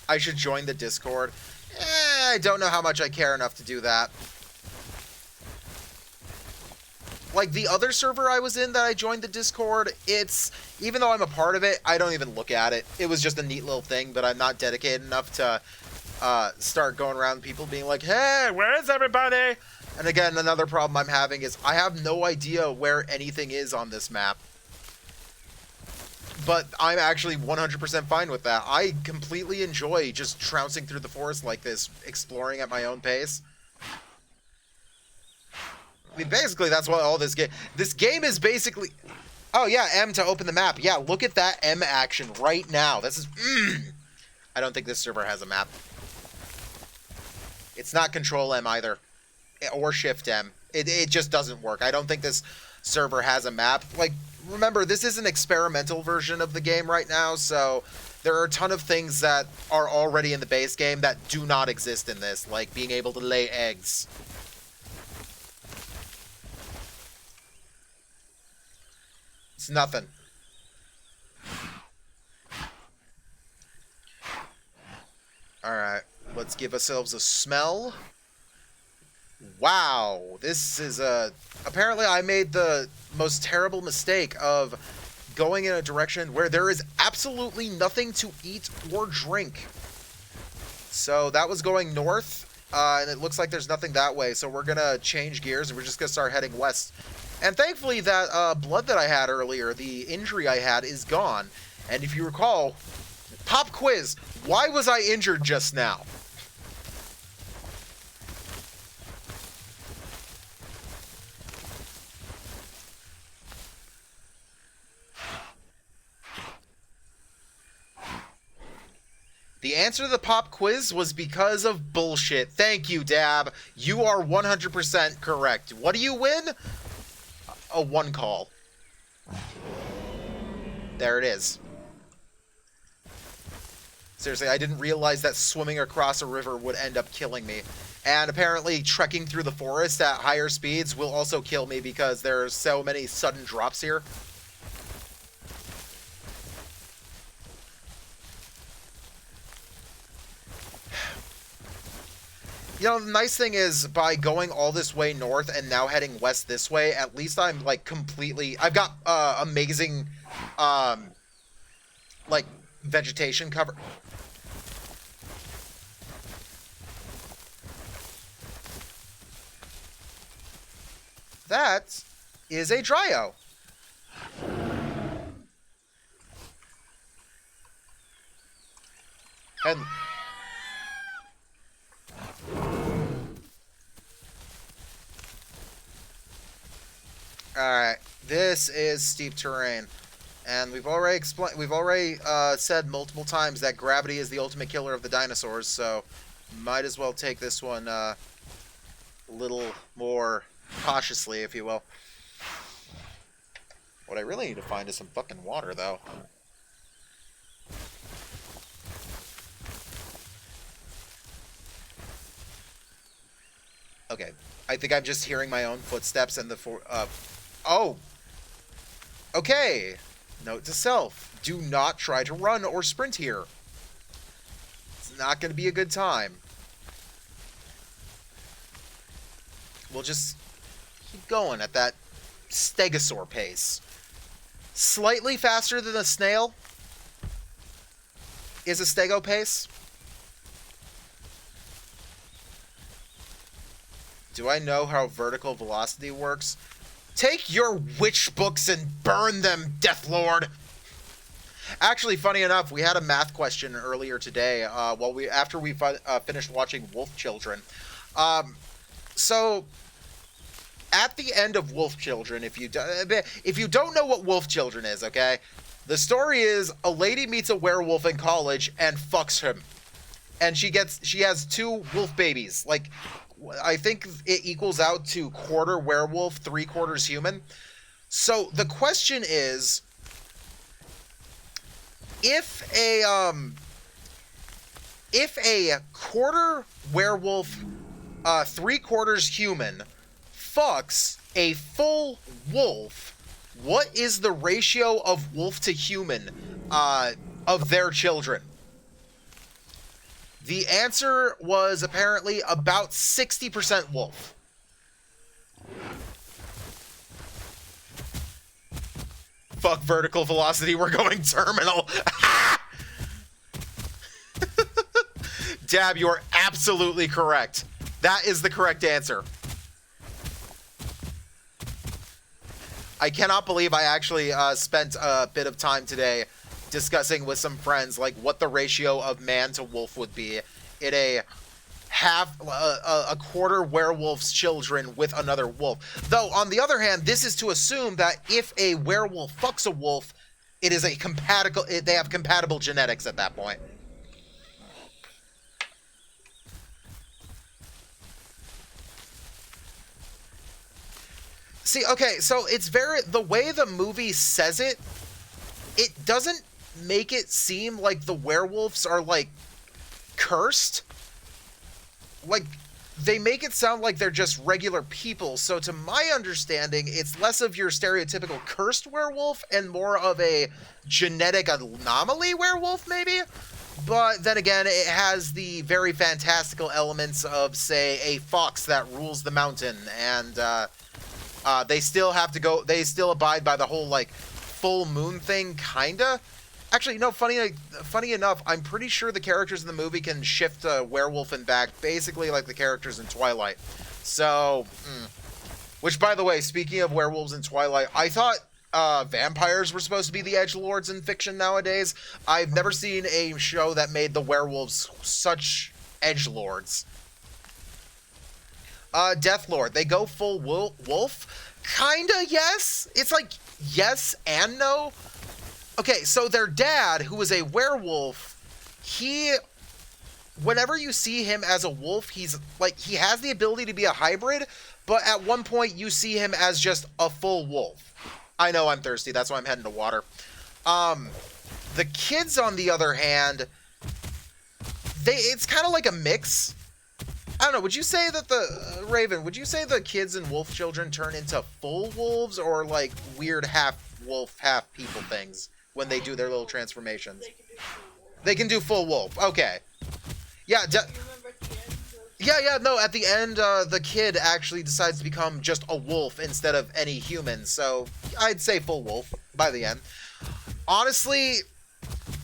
I should join the Discord. I don't know how much I care enough to do that. Like, the other server I was in that I joined the Discord, even though I'm a part of it, I don't even look at it. It was just a neat little thing, but I'm not dedicated enough to start going around people being like, hey, where is everybody? And again, another problem I'm having is I have no idea where anything is on this map. But I'm actually 100% fine with that. I completely enjoy just trouncing through the forest like this, exploring at my own pace. I mean, basically, that's what all this game... This game is basically... Oh, yeah, M to open the map. Yeah, look at that M action right now. This is... I don't think this server has a map. It's not Control M either. Or Shift M. It just doesn't work. I don't think this server has a map. Like, remember, this is an experimental version of the game right now, so there are a ton of things that are already in the base game that do not exist in this, like being able to lay eggs. It's nothing. Alright, let's give ourselves a smell. Wow, this is apparently I made the most terrible mistake of going in a direction where there is absolutely nothing to eat or drink. So that was going north, and it looks like there's nothing that way, so we're gonna change gears and we're just gonna start heading west. And thankfully that blood that I had earlier, the injury I had, is gone. And if you recall, pop quiz, why was I injured just now? The answer to the pop quiz was because of bullshit. Thank you, Dab. You are 100% correct. What do you win? A 1 call. There it is. Seriously, I didn't realize that swimming across a river would end up killing me. And apparently trekking through the forest at higher speeds will also kill me because there are so many sudden drops here. You know, the nice thing is, by going all this way north and now heading west this way, at least I'm, like, completely... I've got, amazing, like, vegetation cover... That is a Dryo. And... Alright, this is steep terrain, and we've already said multiple times that gravity is the ultimate killer of the dinosaurs, so might as well take this one a little more cautiously, if you will. What I really need to find is some fucking water, though. Okay, I think I'm just hearing my own footsteps and oh! Okay! Note to self. Do not try to run or sprint here. It's not going to be a good time. We'll just keep going at that stegosaur pace. Slightly faster than a snail is a stego pace. Do I know how vertical velocity works? Take your witch books and burn them, Deathlord! Actually, funny enough, we had a math question earlier today, after we finished watching Wolf Children. So, at the end of Wolf Children, if you don't know what Wolf Children is, okay? The story is a lady meets a werewolf in college and fucks him. And she has 2 wolf babies. Like, I think it equals out to quarter werewolf, 3/4 human. So the question is, if a quarter werewolf, 3/4 human fucks a full wolf, what is the ratio of wolf to human of their children? The answer was apparently about 60% wolf. Fuck vertical velocity, we're going terminal. Dab, you are absolutely correct. That is the correct answer. I cannot believe I actually spent a bit of time today discussing with some friends like what the ratio of man to wolf would be in a quarter werewolf's children with another wolf. Though on the other hand, this is to assume that if a werewolf fucks a wolf, it is they have compatible genetics at that point. See, okay, so it's the way the movie says it, it doesn't make it seem like the werewolves are, like, cursed. Like, they make it sound like they're just regular people, so to my understanding, it's less of your stereotypical cursed werewolf and more of a genetic anomaly werewolf, maybe? But then again, it has the very fantastical elements of, say, a fox that rules the mountain, and, they still abide by the whole, like, full moon thing, kinda. Actually, no, funny enough, I'm pretty sure the characters in the movie can shift werewolf and back, basically like the characters in Twilight. So, which, by the way, speaking of werewolves in Twilight, I thought vampires were supposed to be the edgelords in fiction nowadays. I've never seen a show that made the werewolves such edgelords. Deathlord, they go full wolf? Kinda, yes. It's like yes and no. Okay, so their dad, who was a werewolf, he whenever you see him as a wolf, he's like, he has the ability to be a hybrid, but at one point you see him as just a full wolf. I know I'm thirsty, that's why I'm heading to water. The kids, on the other hand, it's kind of like a mix. I don't know, would you say that the, Raven, would you say the kids and wolf children turn into full wolves, or like weird half wolf, half people things when they do their little transformations? They can do full wolf, okay. Yeah, no, at the end, the kid actually decides to become just a wolf instead of any human, so I'd say full wolf by the end. Honestly,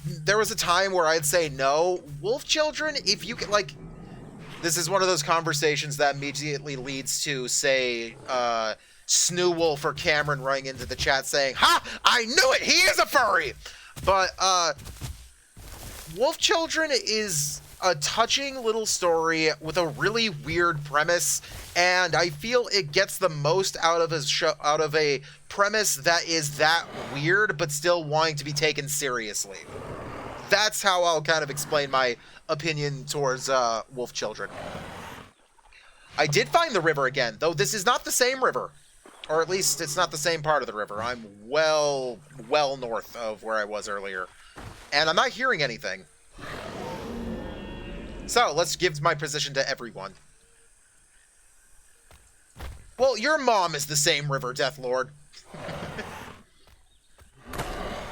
there was a time where I'd say no. Wolf children, if you can, like, this is one of those conversations that immediately leads to, say, Snoo Wolf or Cameron running into the chat saying, "Ha! I knew it! He is a furry!" But, Wolf Children is a touching little story with a really weird premise, and I feel it gets the most out of a premise that is that weird but still wanting to be taken seriously. That's how I'll kind of explain my opinion towards Wolf Children. I did find the river again, though this is not the same river. Or at least it's not the same part of the river. I'm well north of where I was earlier. And I'm not hearing anything. So, let's give my position to everyone. Well, your mom is the same river, Deathlord.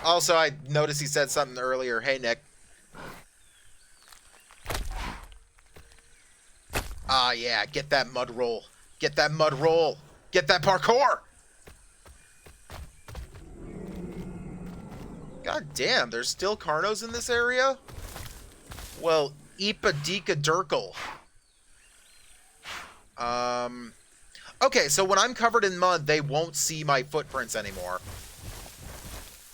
Also, I noticed he said something earlier. Hey, Nick. Ah, yeah, get that mud roll. Get that mud roll. Get that parkour. God damn, there's still Carnos in this area? Well, Eepa-Deeka Durkle. Okay, so when I'm covered in mud, they won't see my footprints anymore.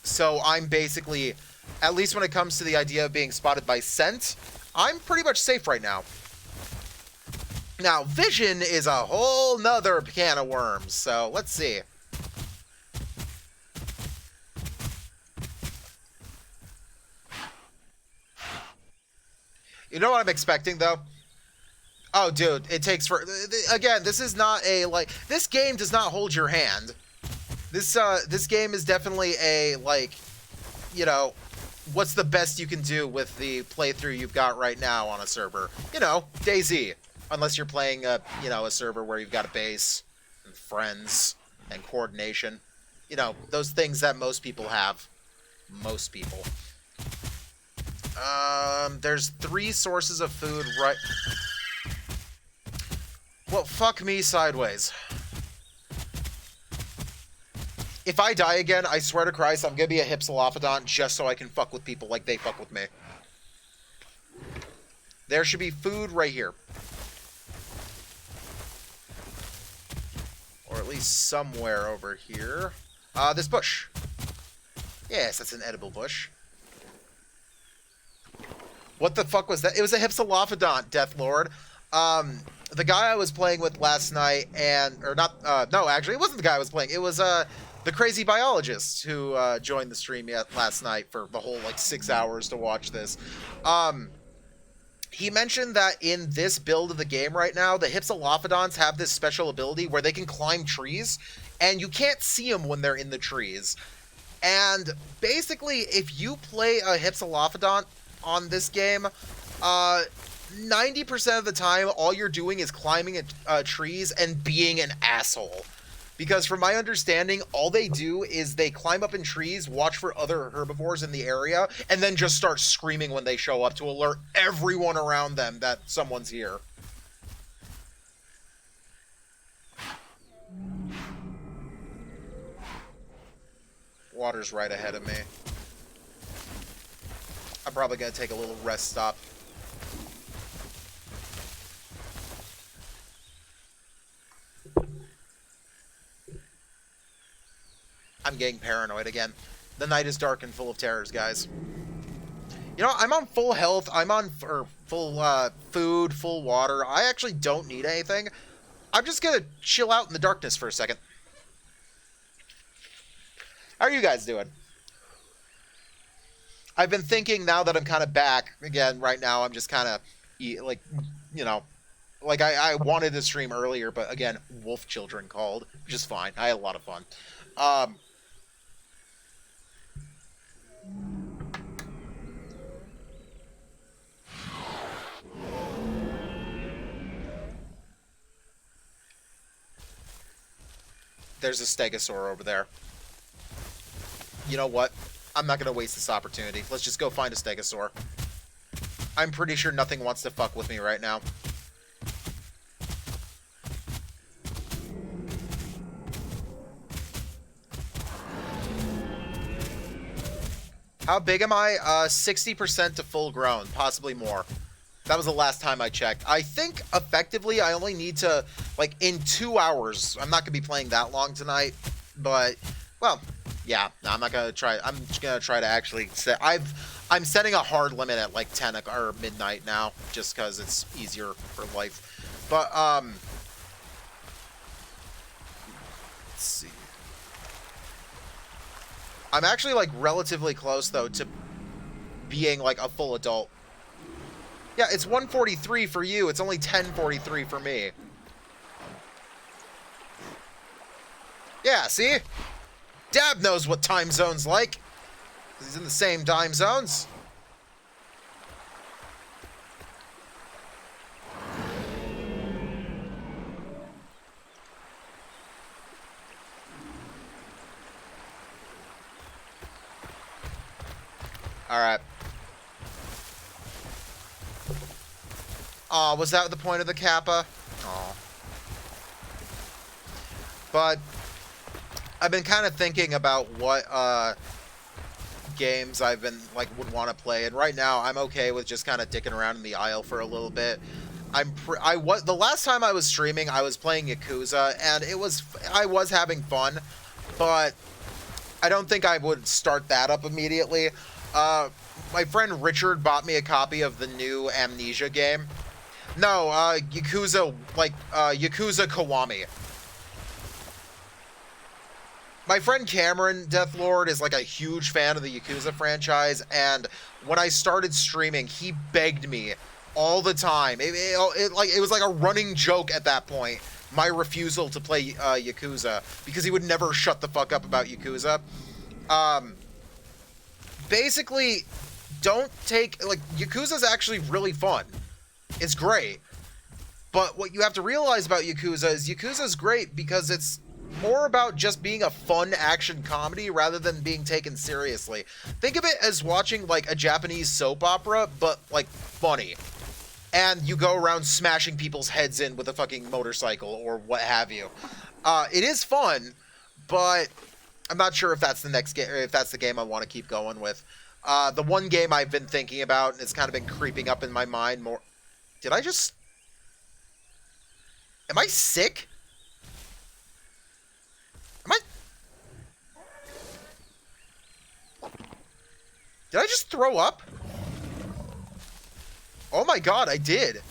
So I'm basically, at least when it comes to the idea of being spotted by scent, I'm pretty much safe right now. Now, vision is a whole nother can of worms, so let's see. You know what I'm expecting, though? Oh, dude, it takes for... Again, this is not a, like... This game does not hold your hand. This game is definitely a, like... You know, what's the best you can do with the playthrough you've got right now on a server? You know, DayZ. Unless you're playing, a server where you've got a base, and friends, and coordination. You know, those things that most people have. Most people. There's 3 sources of food right... Well, fuck me sideways. If I die again, I swear to Christ, I'm gonna be a Hypsilophodont just so I can fuck with people like they fuck with me. There should be food right here. Or at least somewhere over here. This bush. Yes, that's an edible bush. What the fuck was that? It was a Hypsilophodont, Deathlord. The guy I was playing with last night, no, actually, it wasn't the guy I was playing. It was, the crazy biologist who, joined the stream last night for the whole, like, 6 hours to watch this. He mentioned that in this build of the game right now, the Hypsilophodonts have this special ability where they can climb trees, and you can't see them when they're in the trees. And basically, if you play a Hypsilophodont on this game, 90% of the time, all you're doing is climbing trees and being an asshole. Because from my understanding, all they do is they climb up in trees, watch for other herbivores in the area, and then just start screaming when they show up to alert everyone around them that someone's here. Water's right ahead of me. I'm probably going to take a little rest stop. I'm getting paranoid again. The night is dark and full of terrors, guys. You know, I'm on full health. I'm on full food, full water. I actually don't need anything. I'm just going to chill out in the darkness for a second. How are you guys doing? I've been thinking now that I'm kind of back. Again, right now, I'm just kind of like, you know, like I wanted to stream earlier, but again, wolf children called, which is fine. I had a lot of fun. Um, there's a stegosaur over there. You know what? I'm not gonna waste this opportunity. Let's just go find a stegosaur. I'm pretty sure nothing wants to fuck with me right now. How big am I? 60% to full grown, possibly more. That was the last time I checked. I think effectively I only need to, like, in 2 hours. I'm not gonna be playing that long tonight, but, well, yeah. No, I'm not gonna try. I'm just gonna try to actually set. I'm setting a hard limit at like 10 or midnight now, just because it's easier for life. But let's see. I'm actually like relatively close though to being like a full adult. Yeah, it's 1:43 for you. It's only 10:43 for me. Yeah, see? Dab knows what time zone's like. He's in the same time zones. Alright. Aw, was that the point of the Kappa? Aw. But I've been kind of thinking about what games I've been like would want to play, and right now I'm okay with just kind of dicking around in the aisle for a little bit. The last time I was streaming, I was playing Yakuza, and I was having fun, but I don't think I would start that up immediately. My friend Richard bought me a copy of the new Amnesia game. No, Yakuza Kiwami. My friend Cameron Deathlord is like a huge fan of the Yakuza franchise, and when I started streaming, he begged me all the time. It was like a running joke at that point, my refusal to play Yakuza, because he would never shut the fuck up about Yakuza. Basically, don't take, like, Yakuza's actually really fun. It's great. But what you have to realize about Yakuza is Yakuza's great because it's more about just being a fun action comedy rather than being taken seriously. Think of it as watching, like, a Japanese soap opera, but, like, funny. And you go around smashing people's heads in with a fucking motorcycle or what have you. It is fun, but I'm not sure if that's the next game, if that's the game I want to keep going with. The one game I've been thinking about, and it's kind of been creeping up in my mind more... Did I just... Am I sick? Am I... Did I just throw up? Oh my god, I did.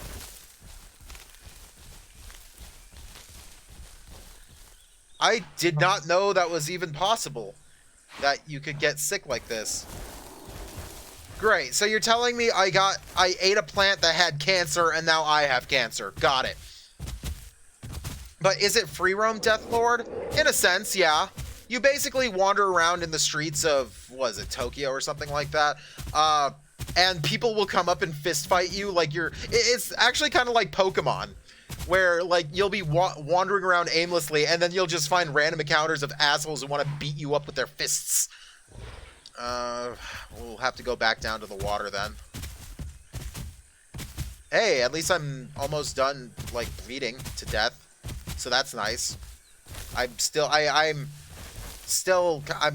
I did not know that was even possible. That you could get sick like this. Great, so you're telling me I ate a plant that had cancer and now I have cancer. Got it. But is it free roam, Deathlord? In a sense, yeah. You basically wander around in the streets of, what is it, Tokyo or something like that. And people will come up and fist fight you like you're... It's actually kind of like Pokemon, where, like, you'll be wandering around aimlessly and then you'll just find random encounters of assholes who want to beat you up with their fists. We'll have to go back down to the water then. Hey, at least I'm almost done, like, bleeding to death. So that's nice. I'm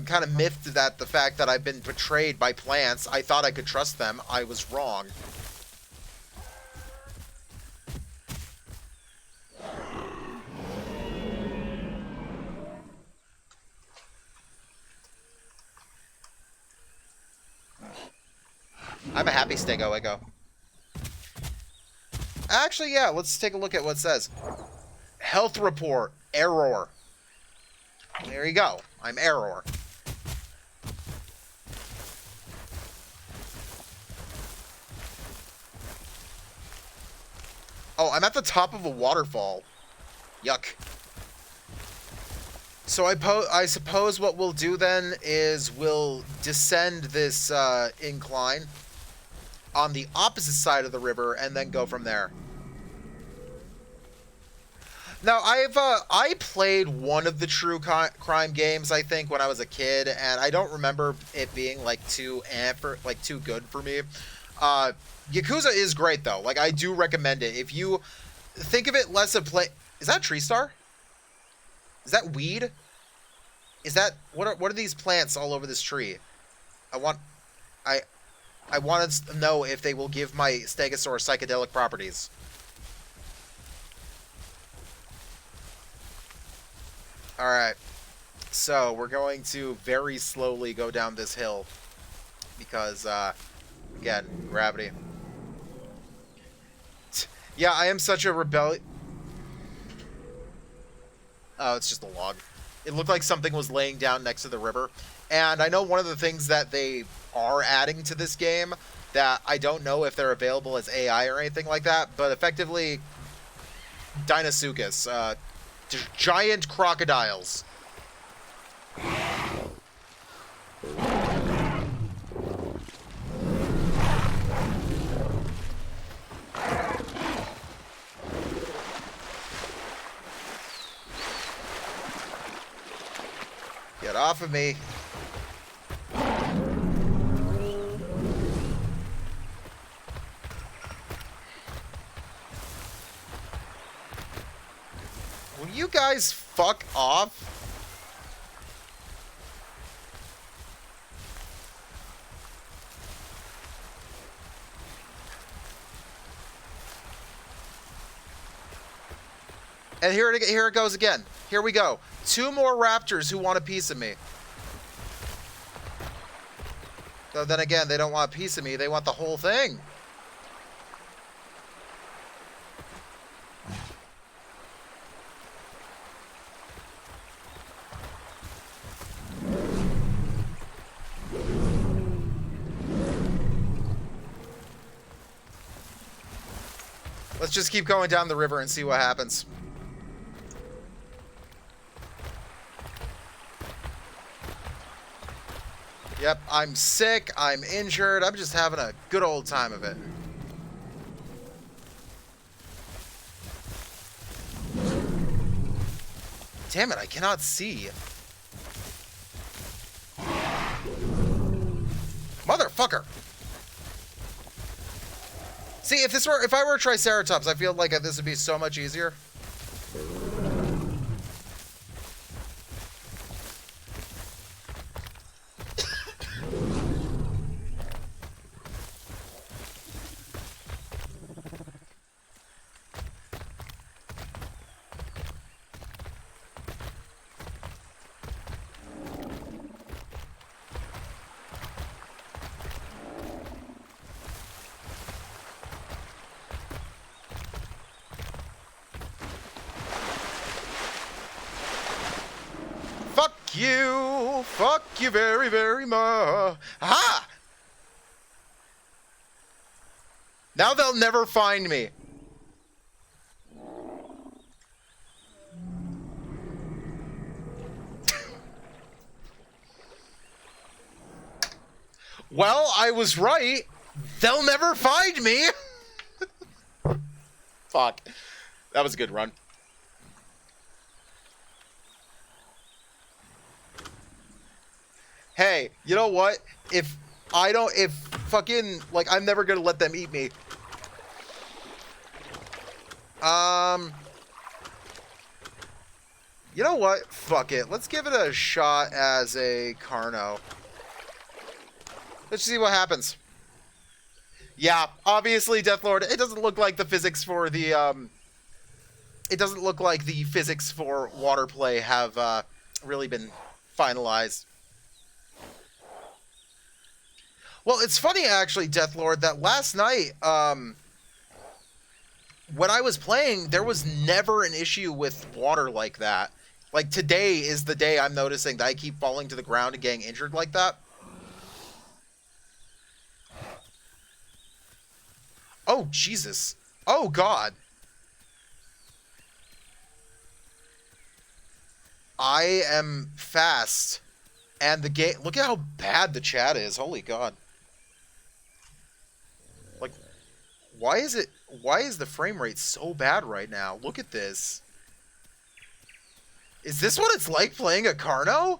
kind of miffed that the fact that I've been betrayed by plants. I thought I could trust them. I was wrong. I'm a happy Stegosaurbutt. Actually, yeah, let's take a look at what it says. Health report. Error. There you go. I'm error. Oh, I'm at the top of a waterfall. Yuck. So I suppose what we'll do then is we'll descend this incline on the opposite side of the river and then go from there. Now, I played one of the true crime games, I think, when I was a kid, and I don't remember it being like too good for me. Yakuza is great though. Like, I do recommend it. If you think of it less of is that Tree Star? Is that weed? Is that what are these plants all over this tree? I wanted to know if they will give my Stegosaur psychedelic properties. Alright, so we're going to very slowly go down this hill because, again, gravity. Yeah, I am such a rebellion. Oh, it's just a log. It looked like something was laying down next to the river. And I know one of the things that they are adding to this game that I don't know if they're available as AI or anything like that, but effectively, Deinosuchus, giant crocodiles. Get off of me. Will you guys fuck off? And here it goes again. Here we go. 2 more raptors who want a piece of me. Though then again, they don't want a piece of me. They want the whole thing. Let's just keep going down the river and see what happens. Yep, I'm sick, I'm injured, I'm just having a good old time of it. Damn it, I cannot see. Motherfucker! See, if I were a Triceratops, I feel like this would be so much easier. Fuck you very, very much. Aha! Now they'll never find me. Well, I was right. They'll never find me. Fuck. That was a good run. Hey, you know what? If fucking, like, I'm never gonna let them eat me. You know what? Fuck it. Let's give it a shot as a Carno. Let's see what happens. Yeah, obviously, Deathlord, it doesn't look like the physics for the, it doesn't look like the physics for water play have, really been finalized. Well, it's funny, actually, Deathlord, that last night, when I was playing, there was never an issue with water like that. Like, today is the day I'm noticing that I keep falling to the ground and getting injured like that. Oh, Jesus. Oh, God. I am fast. And the game... Look at how bad the chat is. Holy God. Like, why is it... Why is the frame rate so bad right now? Look at this. Is this what it's like playing a Carno?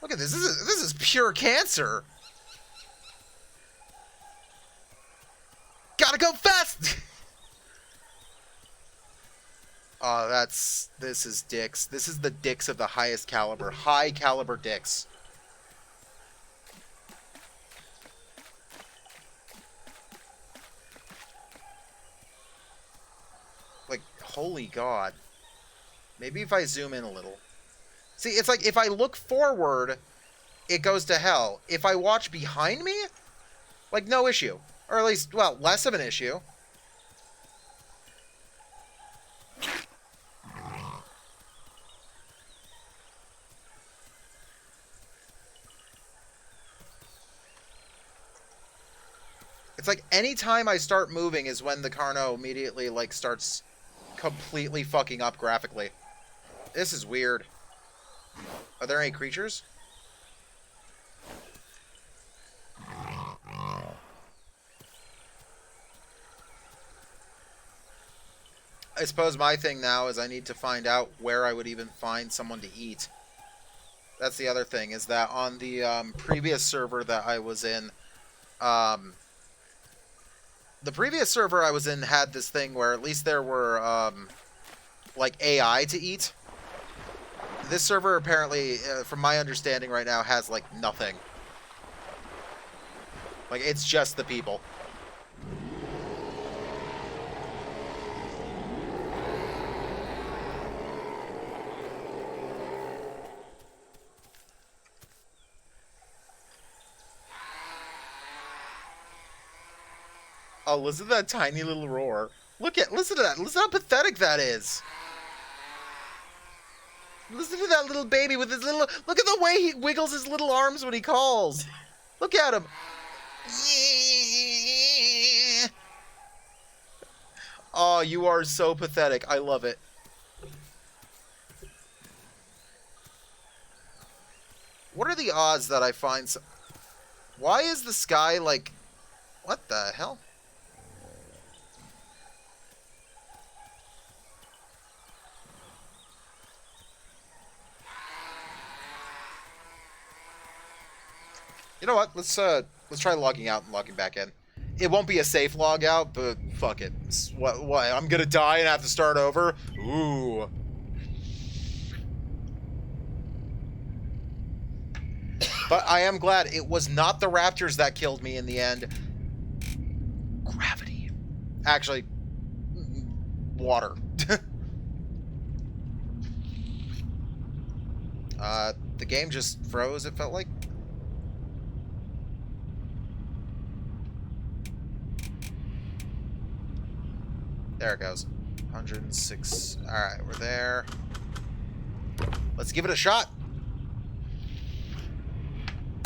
Look at this. This is pure cancer. Gotta go fast! Oh, this is dicks. This is the dicks of the highest caliber. High caliber dicks. Like, holy God. Maybe if I zoom in a little. See, it's like if I look forward, it goes to hell. If I watch behind me, like, no issue. Or at least, well, less of an issue. It's like anytime I start moving is when the Carno immediately, like, starts completely fucking up graphically. This is weird. Are there any creatures? I suppose my thing now is I need to find out where I would even find someone to eat. That's the other thing, is that on the previous server that I was in, the previous server I was in had this thing where at least there were, like, AI to eat. This server apparently, from my understanding right now, has, like, nothing. Like, it's just the people. Oh, listen to that tiny little roar. Listen to that. Listen how pathetic that is. Listen to that little baby with his little... Look at the way he wiggles his little arms when he calls. Look at him. Yeah. Oh, you are so pathetic. I love it. What are the odds that I find some... Why is the sky like... What the hell? You know what? Let's try logging out and logging back in. It won't be a safe log out, but fuck it. What? I'm gonna die and have to start over? Ooh. But I am glad it was not the raptors that killed me in the end. Gravity. Actually, water. The game just froze, it felt like. There it goes. 106. Alright, we're there. Let's give it a shot.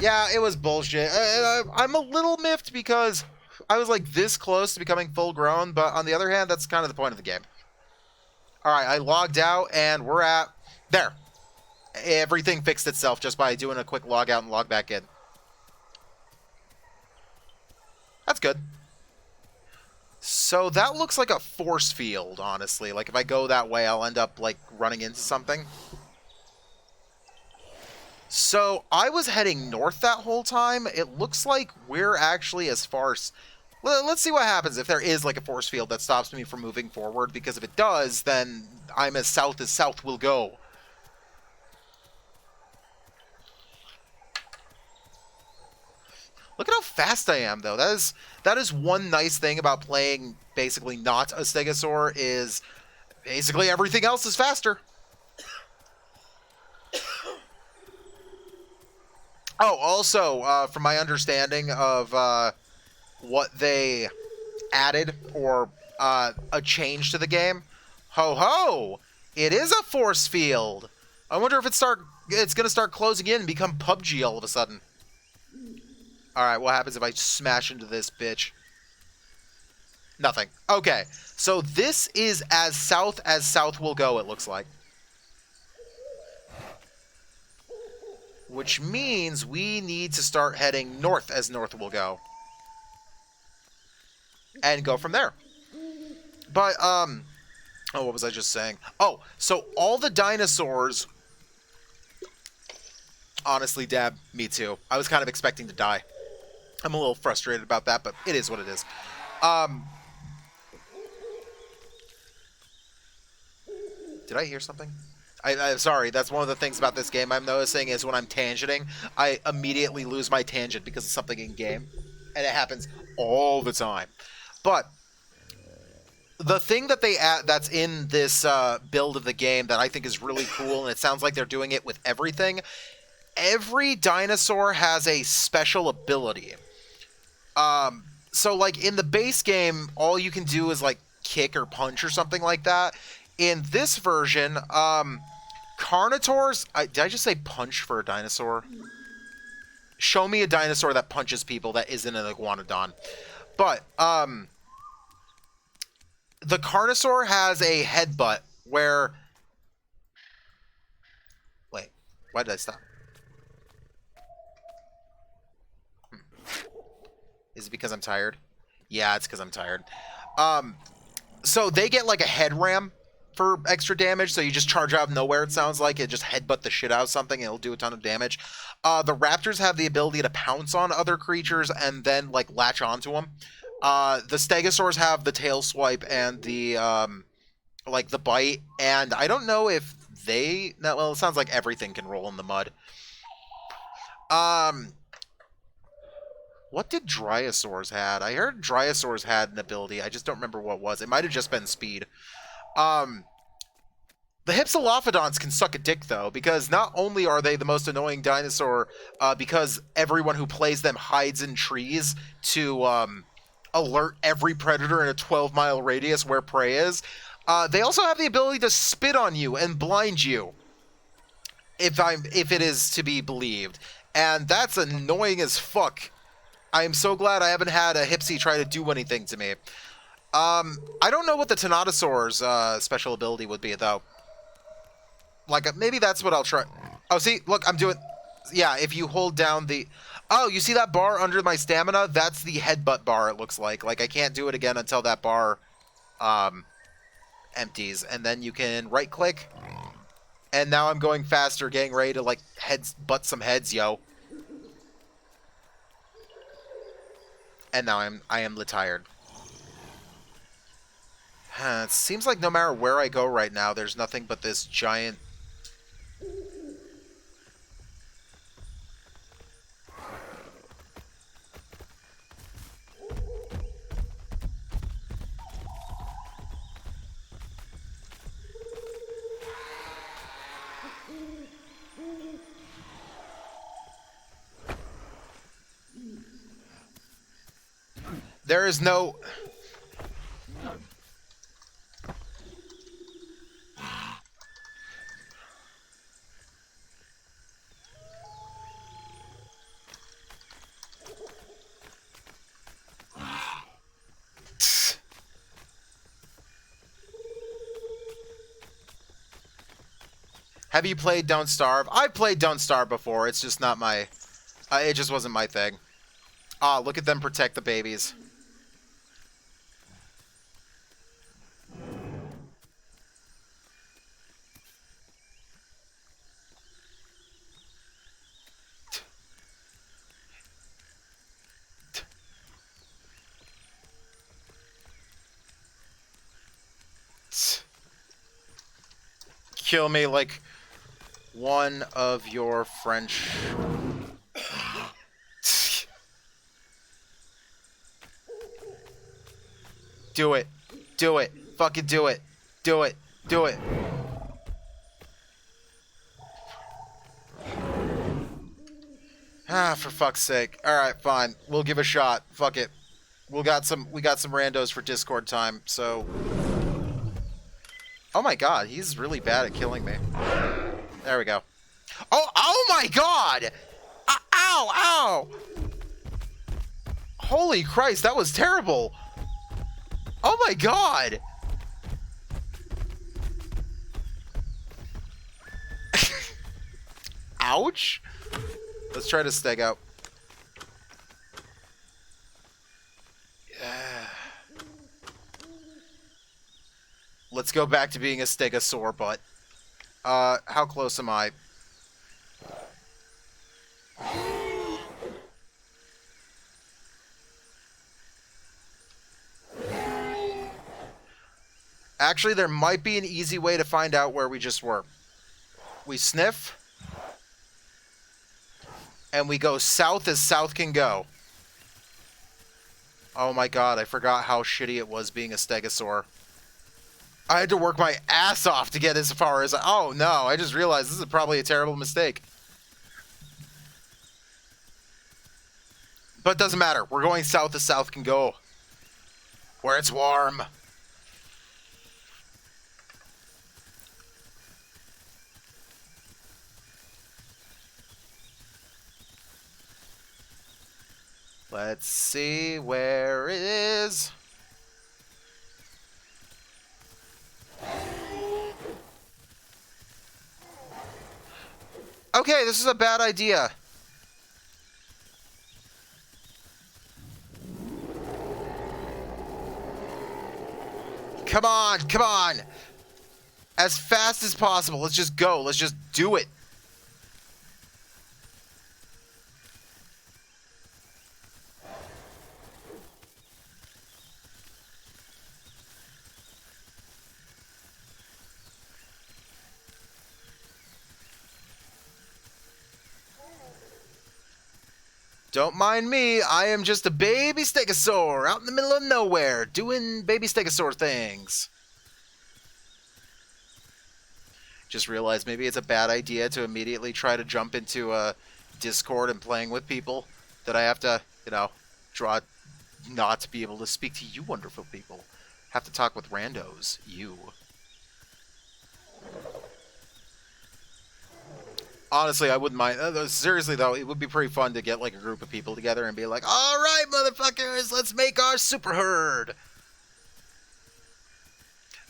Yeah, it was bullshit. I'm a little miffed because I was like this close to becoming full grown, but on the other hand, that's kind of the point of the game. Alright, I logged out and we're at... There. Everything fixed itself just by doing a quick log out and log back in. That's good. So that looks like a force field, honestly. Like, if I go that way, I'll end up, like, running into something. So, I was heading north that whole time. It looks like we're actually as far... Let's see what happens if there is, like, a force field that stops me from moving forward, because if it does, then I'm as south will go. Look at how fast I am, though. That is one nice thing about playing basically not a Stegosaur, is basically everything else is faster. Oh, also, from my understanding of what they added, or a change to the game, ho, it is a force field. I wonder if it's going to start closing in and become PUBG all of a sudden. Alright, what happens if I smash into this bitch? Nothing. Okay, so this is as south will go, it looks like. which means we need to start heading north as north will go. And go from there. But, oh, what was I just saying? Oh, so all the dinosaurs... Honestly, Dab, me too. I was kind of expecting to die. I'm a little frustrated about that, but it is what it is. Did I hear something? I'm sorry, that's one of the things about this game I'm noticing is when I'm tangenting, I immediately lose my tangent because of something in-game. And it happens all the time. But the thing that they add that's in this build of the game that I think is really cool, and it sounds like they're doing it with everything, every dinosaur has a special ability. So, like, in the base game, all you can do is, like, kick or punch or something like that. In this version, Carnotaurs... did I just say punch for a dinosaur? Show me a dinosaur that punches people that isn't an iguanodon. But, the Carnosaur has a headbutt where... Wait, why did I stop? Is it because I'm tired? Yeah, it's because I'm tired. So they get like a head ram for extra damage, so you just charge out of nowhere, it sounds like. It just headbutt the shit out of something and it'll do a ton of damage. The raptors have the ability to pounce on other creatures and then like latch onto them. The stegosaurs have the tail swipe and the like the bite, and I don't know if they... No, well, it sounds like everything can roll in the mud. What did Dryosaurs had? I heard Dryosaurs had an ability. I just don't remember what it was. It might have just been speed. The Hypsilophodons can suck a dick, though, because not only are they the most annoying dinosaur because everyone who plays them hides in trees to alert every predator in a 12-mile radius where prey is, they also have the ability to spit on you and blind you, if it is to be believed. And that's annoying as fuck. I am so glad I haven't had a Hypsi try to do anything to me. I don't know what the Tenotosaur's special ability would be, though. Like, maybe that's what I'll try. Oh, see? Look, I'm doing... Yeah, if you hold down the... Oh, you see that bar under my stamina? That's the headbutt bar, it looks like. Like, I can't do it again until that bar empties. And then you can right-click. And now I'm going faster, getting ready to, like, butt some heads, yo. And now I am tired. It seems like no matter where I go right now, there's nothing but this giant... There is no... Have you played Don't Starve? I've played Don't Starve before. It's just not my... it just wasn't my thing. Ah, look at them protect the babies. Kill me like one of your French... Do it. Do it. Fucking do it. Do it. Do it. Ah, for fuck's sake. Alright, fine. We'll give a shot. Fuck it. We got some randos for Discord time, so... Oh my god, he's really bad at killing me. There we go. Oh my god! Ow, ow! Holy Christ, that was terrible! Oh my god! Ouch! Let's try to Stego. Yeah. Let's go back to being a Stegosaurbutt. How close am I? Actually, there might be an easy way to find out where we just were. We sniff, and we go south as south can go. Oh my god, I forgot how shitty it was being a Stegosaur. I had to work my ass off to get as far as... Oh no, I just realized this is probably a terrible mistake. But it doesn't matter. We're going south as south can go. Where it's warm. Let's see where it is. Okay, this is a bad idea. Come on, come on. As fast as possible. Let's just go. Let's just do it. Don't mind me, I am just a baby stegosaur out in the middle of nowhere, doing baby stegosaur things. Just realized maybe it's a bad idea to immediately try to jump into a Discord and playing with people that I have to, you know, draw not to be able to speak to you wonderful people. Have to talk with randos, you. Honestly, I wouldn't mind. Seriously, though, it would be pretty fun to get, like, a group of people together and be like, alright, motherfuckers, let's make our super herd!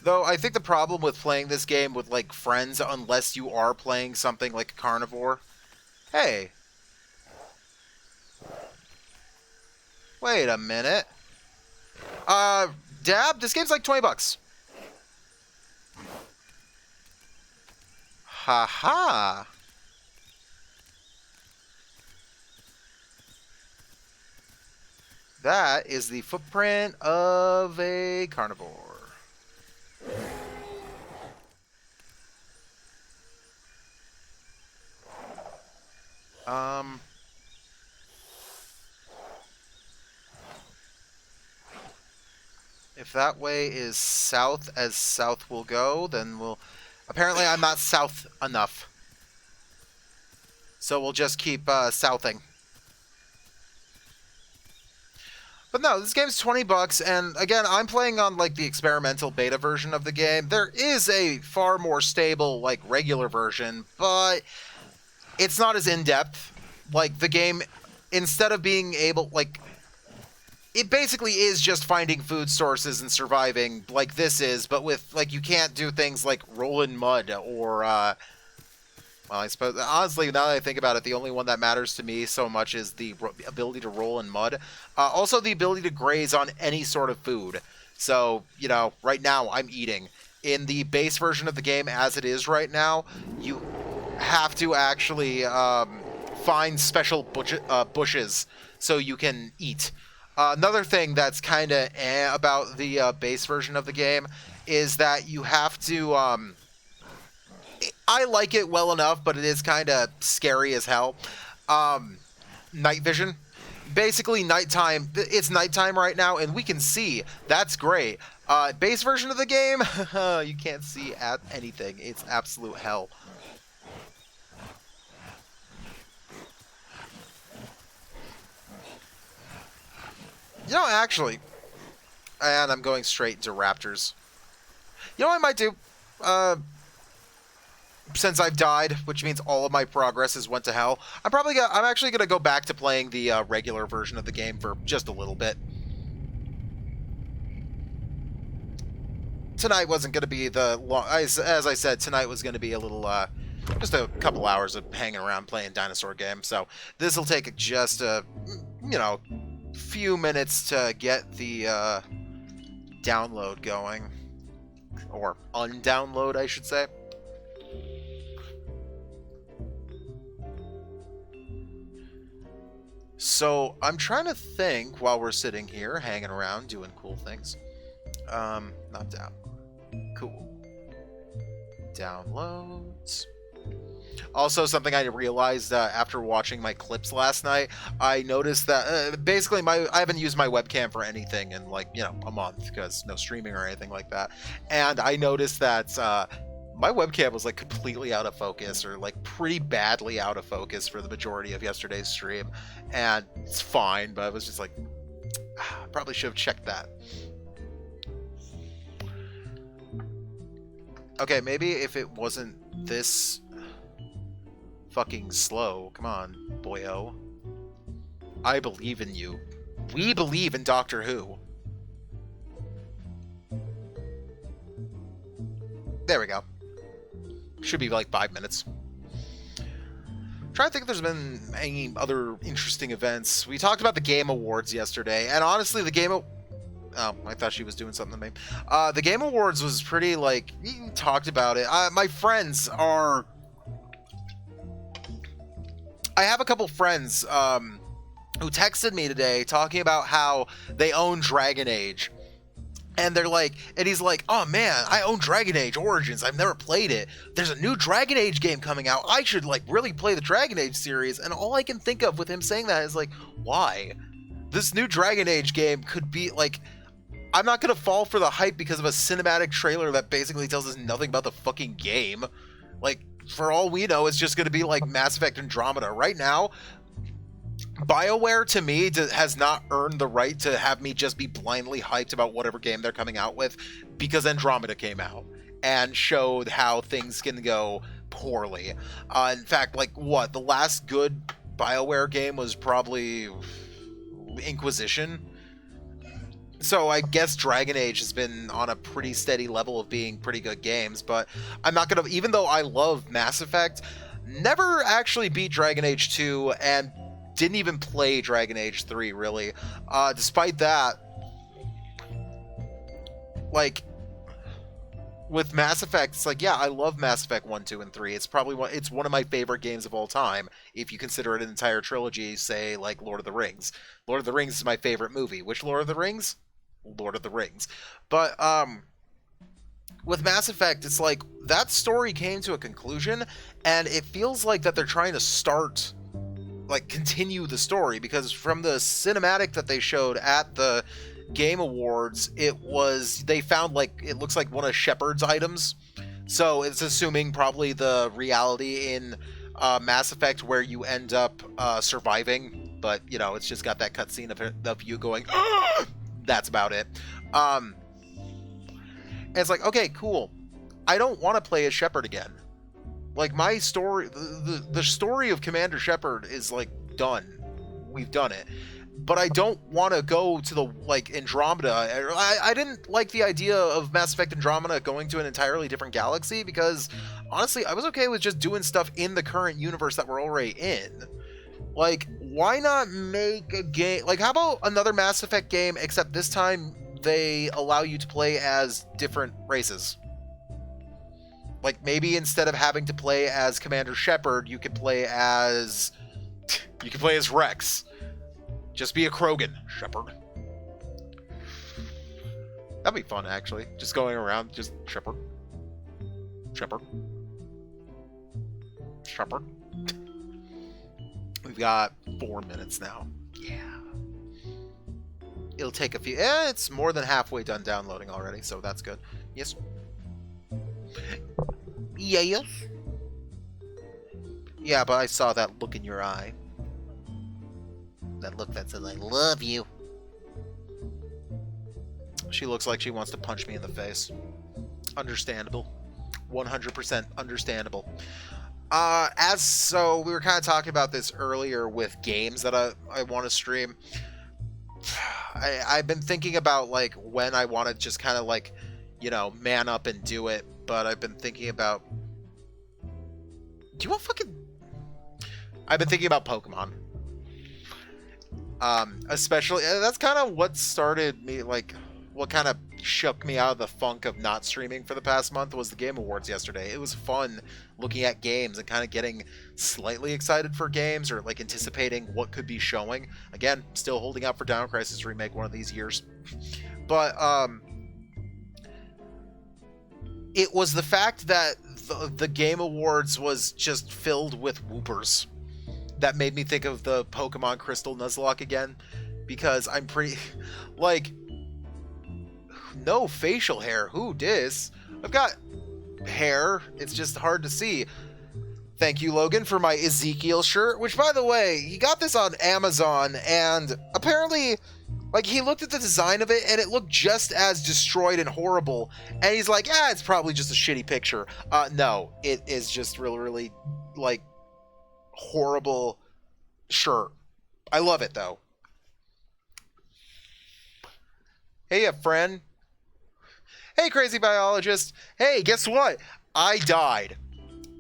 Though, I think the problem with playing this game with, like, friends, unless you are playing something like a carnivore... Hey. Wait a minute. Dab, this game's like $20. Ha-ha. That is the footprint of a carnivore. If that way is south as south will go, then we'll... Apparently I'm not south enough. So we'll just keep southing. But no, this game's $20, and again, I'm playing on, like, the experimental beta version of the game. There is a far more stable, like, regular version, but it's not as in-depth. Like, the game, instead of being able, like, it basically is just finding food sources and surviving, like this is, but with, like, you can't do things like roll in mud, or, well, I suppose, honestly, now that I think about it, the only one that matters to me so much is the ability to roll in mud. Also, the ability to graze on any sort of food. So, you know, right now, I'm eating. In the base version of the game, as it is right now, you have to actually find special bushes so you can eat. Another thing that's kind of about the base version of the game is that you have to... I like it well enough, but it is kind of scary as hell. Night vision. Basically, nighttime. It's nighttime right now, and we can see. That's great. Base version of the game, you can't see anything. It's absolute hell. You know, actually, and I'm going straight into raptors. You know what I might do? Since I've died, which means all of my progress has went to hell, I'm actually gonna go back to playing the regular version of the game for just a little bit. Tonight wasn't gonna be the long, as I said, tonight was gonna be a little just a couple hours of hanging around playing dinosaur games. So this will take just a, few minutes to get the download going, or undownload, I should say. So I'm trying to think while we're sitting here, hanging around, doing cool things. Not down. Cool. Downloads. Also, something I realized after watching my clips last night, I noticed that basically I haven't used my webcam for anything in like, a month, because no streaming or anything like that. And I noticed that my webcam was like completely out of focus, or like pretty badly out of focus for the majority of yesterday's stream. And it's fine, but I was just like, probably should have checked that. Okay, maybe if it wasn't this fucking slow. Come on, boyo. I believe in you. We believe in Doctor Who. There we go. Should be like 5 minutes. Trying to think if there's been any other interesting events. We talked about the Game Awards yesterday, and honestly, the Game... Oh, I thought she was doing something to me. The Game Awards was pretty, like... We talked about it. My friends are... I have a couple friends who texted me today talking about how they own Dragon Age. And they're like, and he's like, oh man, I own Dragon Age Origins. I've never played it. There's a new Dragon Age game coming out. I should like really play the Dragon Age series. And all I can think of with him saying that is like, why? This new Dragon Age game could be like, I'm not going to fall for the hype because of a cinematic trailer that basically tells us nothing about the fucking game. Like, for all we know, it's just going to be like Mass Effect Andromeda. Right now, BioWare, to me, has not earned the right to have me just be blindly hyped about whatever game they're coming out with, because Andromeda came out and showed how things can go poorly. In fact, like, the last good BioWare game was probably Inquisition. So I guess Dragon Age has been on a pretty steady level of being pretty good games, but I'm not going to, even though I love Mass Effect, never actually beat Dragon Age 2 and didn't even play Dragon Age 3, really. Despite that, like, with Mass Effect, it's like, yeah, I love Mass Effect 1, 2, and 3. It's probably it's one of my favorite games of all time, if you consider it an entire trilogy, say, like Lord of the Rings. Lord of the Rings is my favorite movie. Which Lord of the Rings? Lord of the Rings. But, with Mass Effect, it's like, that story came to a conclusion, and it feels like that they're trying to start... like continue the story, because from the cinematic that they showed at the Game Awards, they found like, it looks like one of Shepard's items, so it's assuming probably the reality in Mass Effect where you end up surviving, but it's just got that cutscene of you going, "Ugh!" That's about it. And it's like, okay, cool, I don't want to play as Shepard again. Like, my story, the story of Commander Shepard is, like, done. We've done it. But I don't want to go to the, like, Andromeda. I didn't like the idea of Mass Effect Andromeda going to an entirely different galaxy, because, honestly, I was okay with just doing stuff in the current universe that we're already in. Like, why not make a game... Like, how about another Mass Effect game, except this time they allow you to play as different races? Like, maybe instead of having to play as Commander Shepard, you could play as... You could play as Rex. Just be a Krogan, Shepard. That'd be fun, actually. Just going around, just Shepard. Shepard. Shepard. We've got 4 minutes now. Yeah. It'll take a few... it's more than halfway done downloading already, so that's good. Yes. Yes. Yeah, but I saw that look in your eye. That look that says, I love you. She looks like she wants to punch me in the face. Understandable. 100% understandable. So we were kind of talking about this earlier with games that I want to stream. I've been thinking about, like, when I want to just kind of, like, man up and do it. But I've been thinking about Do you want fucking... I've been thinking about Pokemon. Especially, that's kind of what started me, like, what kind of shook me out of the funk of not streaming for the past month was the Game Awards yesterday. It was fun looking at games and kind of getting slightly excited for games or, like, anticipating what could be showing. Again, still holding out for Dino Crisis Remake one of these years. But, it was the fact that the Game Awards was just filled with whoopers that made me think of the Pokemon Crystal Nuzlocke again, because I'm pretty, like, no facial hair, who dis? I've got hair, it's just hard to see. Thank you, Logan, for my Ezekiel shirt, which, by the way, he got this on Amazon, and apparently, like, he looked at the design of it, and it looked just as destroyed and horrible, and he's like, it's probably just a shitty picture. No, it is just really, really, like, horrible shirt. I love it, though. Hey, friend. Hey, crazy biologist. Hey, guess what? I died.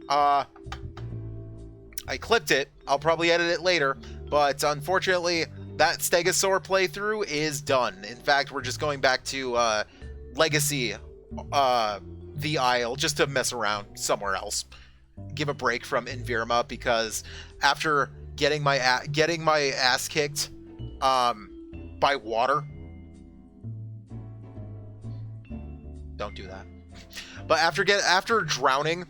I clipped it. I'll probably edit it later, but unfortunately, that Stegosaur playthrough is done. In fact, we're just going back to Legacy, the Isle, just to mess around somewhere else. Give a break from Invirma, because after getting my ass kicked by water, don't do that. But after drowning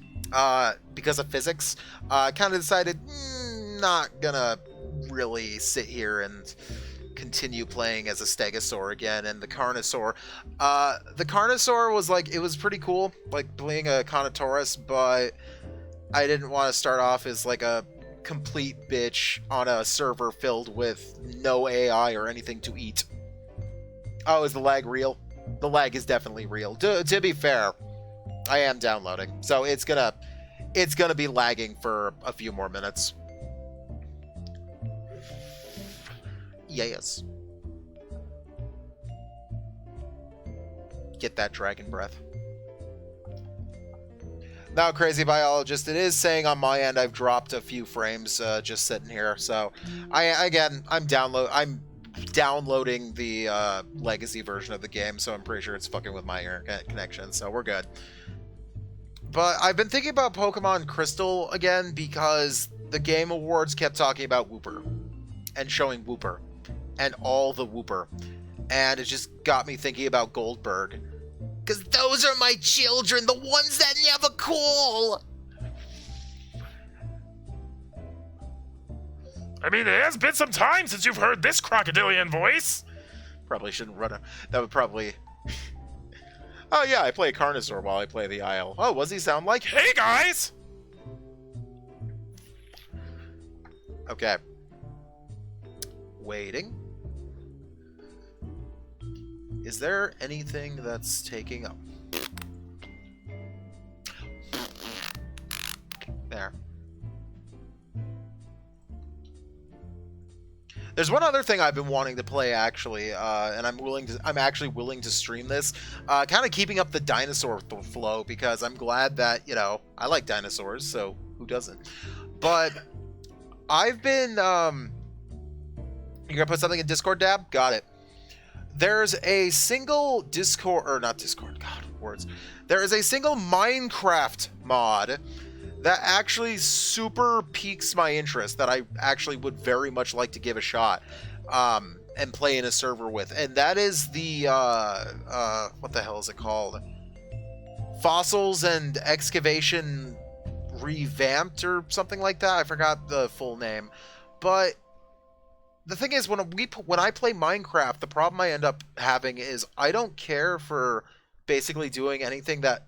because of physics, I kind of decided not gonna really sit here and continue playing as a Stegosaur again. And the Carnosaur was like, it was pretty cool, like playing a Carnotaurus, but I didn't want to start off as like a complete bitch on a server filled with no AI or anything to eat. Oh, is the lag real? The lag is definitely real. To be fair, I am downloading, so it's gonna be lagging for a few more minutes. Yes. Get that dragon breath. Now, crazy biologist, it is saying on my end I've dropped a few frames just sitting here. So, I'm downloading the legacy version of the game, so I'm pretty sure it's fucking with my internet connection. So we're good. But I've been thinking about Pokemon Crystal again because the Game Awards kept talking about Wooper and showing Wooper and all the Wooper, and it just got me thinking about Goldberg. Because those are my children, the ones that never call. I mean, it has been some time since you've heard this crocodilian voice. Probably shouldn't run a... That would probably... Oh yeah, I play Carnosaur while I play the Isle. Oh, what does he sound like? Hey, guys! Okay. Waiting. Is there anything that's taking up? There. There's one other thing I've been wanting to play, actually, and I'm actually willing to stream this, kind of keeping up the dinosaur flow, because I'm glad that, you know, I like dinosaurs, so who doesn't? But I've been, you gonna put something in Discord, Dab? Got it. There's a single There is a single Minecraft mod that actually super piques my interest, that I actually would very much like to give a shot and play in a server with. And that is the, what the hell is it called? Fossils and Excavation Revamped or something like that. I forgot the full name. But the thing is, when I play Minecraft, the problem I end up having is I don't care for basically doing anything that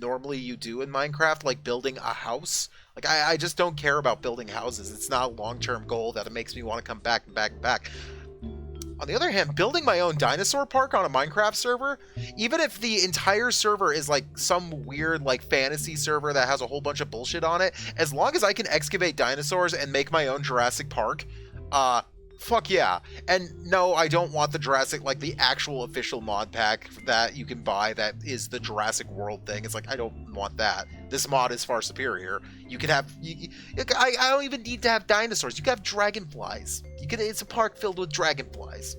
normally you do in Minecraft, like building a house. Like, I just don't care about building houses. It's not a long-term goal that it makes me want to come back and back and back. On the other hand, building my own dinosaur park on a Minecraft server, even if the entire server is like some weird like fantasy server that has a whole bunch of bullshit on it, as long as I can excavate dinosaurs and make my own Jurassic Park, Fuck yeah. And no, I don't want the Jurassic, like the actual official mod pack that you can buy that is the Jurassic World thing. It's like, I don't want that. This mod is far superior. You can have, I don't even need to have dinosaurs. You can have dragonflies. It's a park filled with dragonflies.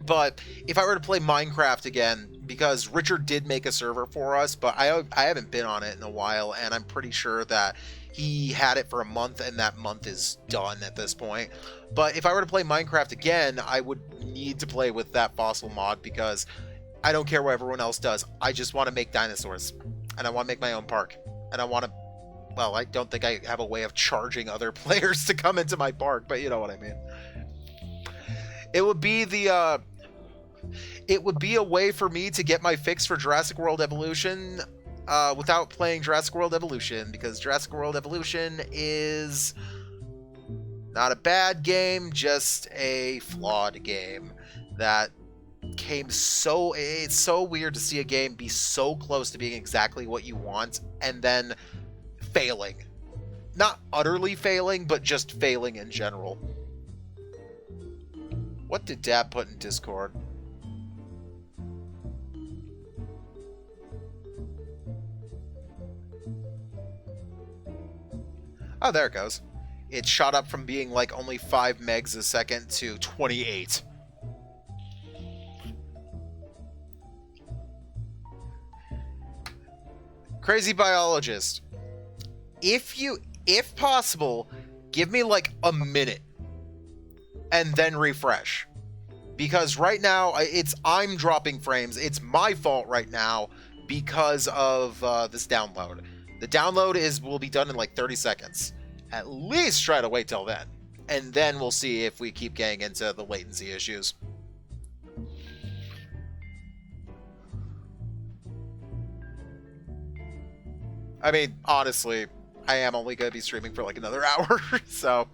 But if I were to play Minecraft again, because Richard did make a server for us, but I haven't been on it in a while, and I'm pretty sure that he had it for a month, and that month is done at this point. But if I were to play Minecraft again, I would need to play with that fossil mod, because I don't care what everyone else does. I just want to make dinosaurs, and I want to make my own park, and I want to... Well, I don't think I have a way of charging other players to come into my park, but you know what I mean. It would be the... It would be a way for me to get my fix for Jurassic World Evolution without playing Jurassic World Evolution, because Jurassic World Evolution is not a bad game, just a flawed game that came so... It's so weird to see a game be so close to being exactly what you want and then failing. Not utterly failing, but just failing in general. What did Dad put in Discord? Oh, there it goes. It shot up from being like only 5 megs a second to 28. Crazy biologist. If possible, give me like a minute and then refresh. Because right now, I'm dropping frames. It's my fault right now because of this download. The download will be done in like 30 seconds. At least try to wait till then. And then we'll see if we keep getting into the latency issues. I mean, honestly, I am only going to be streaming for like another hour. So,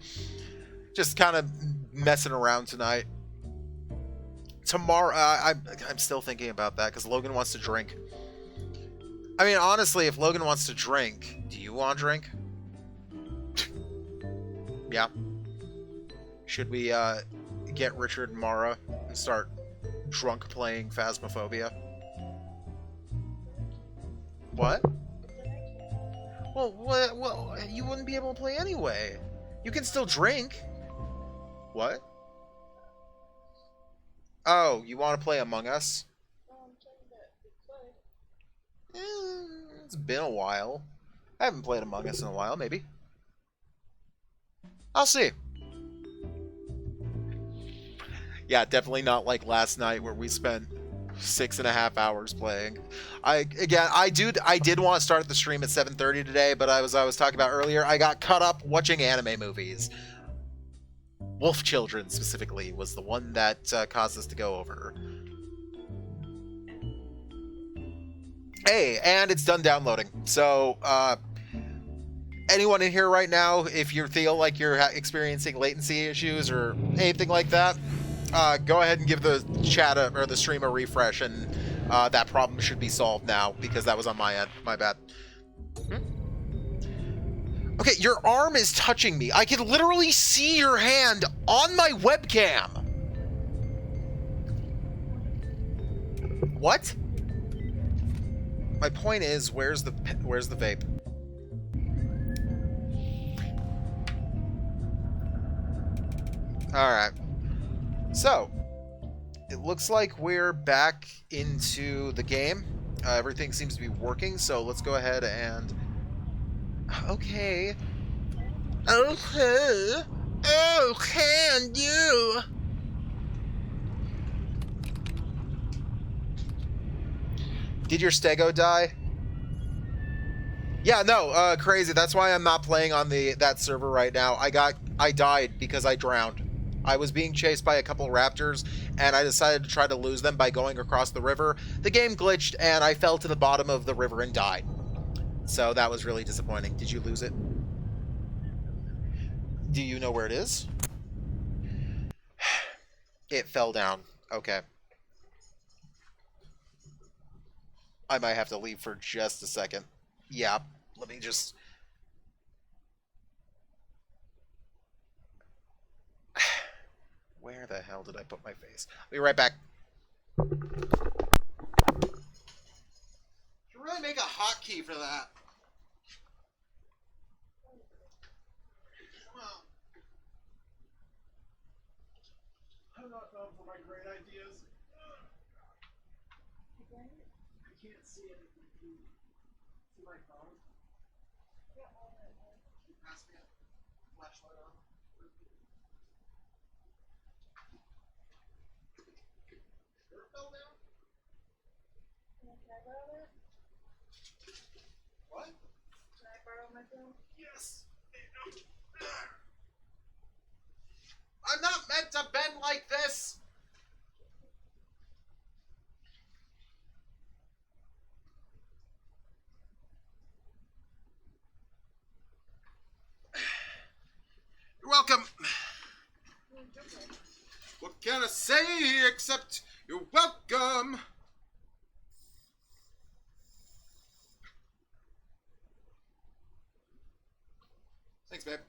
just kind of messing around tonight. Tomorrow, I'm still thinking about that because Logan wants to drink. I mean, honestly, if Logan wants to drink, do you want to drink? Yeah. Should we get Richard and Mara and start drunk playing Phasmophobia? What? Well, you wouldn't be able to play anyway. You can still drink. What? Oh, you want to play Among Us? It's been a while. I haven't played Among Us in a while, maybe. I'll see. Yeah, definitely not like last night where we spent 6.5 hours playing. I did want to start the stream at 7:30 today, but I was talking about earlier, I got caught up watching anime movies. Wolf Children specifically was the one that caused us to go over. Hey, and it's done downloading. So, anyone in here right now, if you feel like you're experiencing latency issues or anything like that, go ahead and give the chat or the stream a refresh, and that problem should be solved now, because that was on my end. My bad. Okay, your arm is touching me. I can literally see your hand on my webcam. What? My point is, where's the vape? All right. So, it looks like we're back into the game. Everything seems to be working, so let's go ahead and... Okay. Okay. Oh, can you? Did your Stego die? Yeah, no, crazy. That's why I'm not playing on that server right now. I died because I drowned. I was being chased by a couple raptors, and I decided to try to lose them by going across the river. The game glitched, and I fell to the bottom of the river and died. So that was really disappointing. Did you lose it? Do you know where it is? It fell down. Okay. I might have to leave for just a second. Yeah, let me just... Where the hell did I put my face? I'll be right back. You really make a hotkey for that. Come on. I'm not known for my great ideas. I can't see it. See my phone? Can you pass me a flashlight on? Sure fell down? Can I borrow that? What? Can I borrow my phone? Yes. I'm not meant to bend like this. You're welcome. What can I say except you're welcome? Thanks, babe.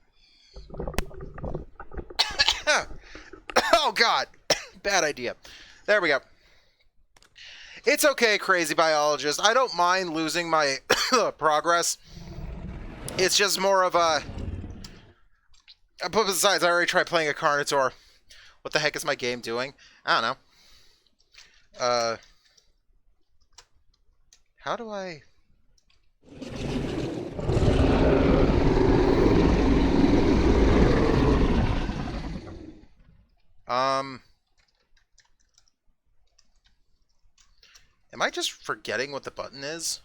Oh, God. Bad idea. There we go. It's okay, crazy biologist. I don't mind losing my progress. It's just more of a... But besides, I already tried playing a Carnotaur. What the heck is my game doing? I don't know. How do I... Am I just forgetting what the button is?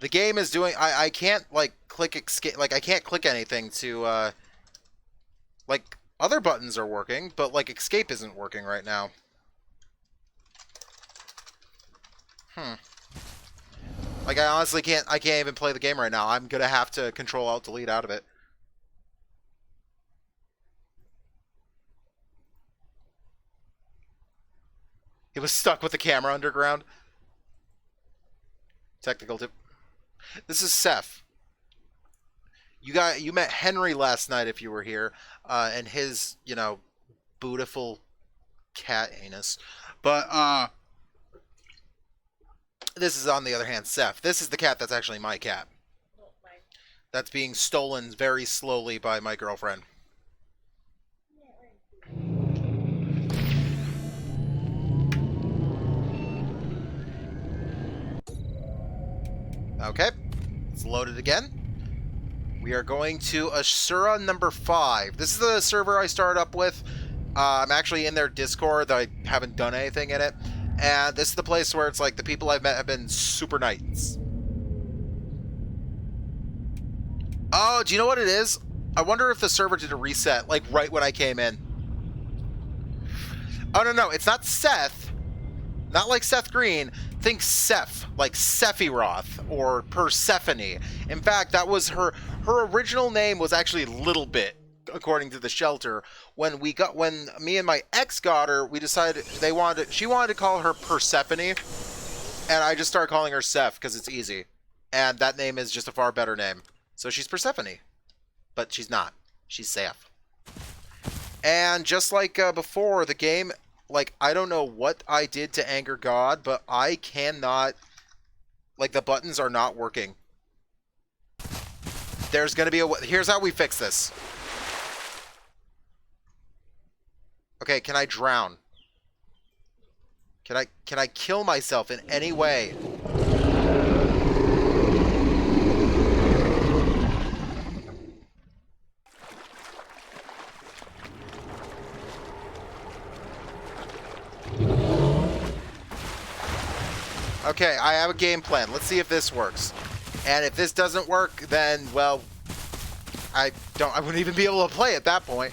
The game is doing... I can't, like, click escape... Like, I can't click anything to, like, other buttons are working, but, like, escape isn't working right now. Like, I honestly can't... I can't even play the game right now. I'm gonna have to Control-Alt-Delete out of it. He was stuck with the camera underground. Technical tip. This is Seth. You met Henry last night if you were here, and his, you know, beautiful cat anus. But this is, on the other hand, Seth. This is the cat that's actually my cat. That's being stolen very slowly by my girlfriend. Okay, it's loaded again. We are going to Asura number 5. This is the server I started up with. I'm actually in their Discord, though I haven't done anything in it. And this is the place where it's like the people I've met have been super nice. Oh, do you know what it is? I wonder if the server did a reset, like right when I came in. Oh, no, it's not Seth. Not like Seth Green. Think Seph, like Sephiroth or Persephone. In fact, that was her original name was actually Little Bit, according to the shelter. When me and my ex got her, we decided she wanted to call her Persephone, and I just started calling her Seph because it's easy. And that name is just a far better name. So she's Persephone. But she's not. She's Seph. And just like before, the game, like, I don't know what I did to anger God, but I cannot, like, the buttons are not working. There's going to be here's how we fix this. Okay, can I drown? Can I kill myself in any way? Okay, I have a game plan. Let's see if this works. And if this doesn't work, then, well, I wouldn't even be able to play at that point.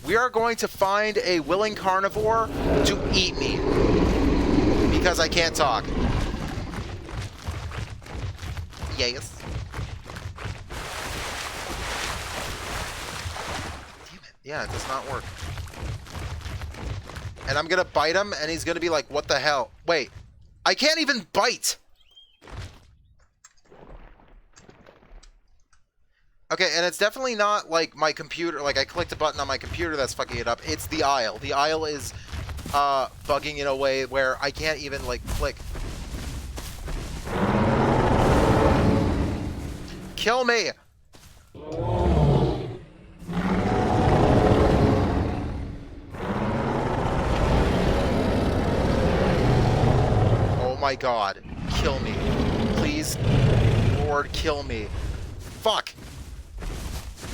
We are going to find a willing carnivore to eat me. Because I can't talk. Yes. Damn it. Yeah, it does not work. And I'm gonna bite him, and he's gonna be like, what the hell? Wait. I can't even bite! Okay, and it's definitely not like my computer, like I clicked a button on my computer that's fucking it up. It's the aisle. The aisle is bugging in a way where I can't even like click. Kill me! Oh my god. Kill me. Please, Lord, kill me. Fuck!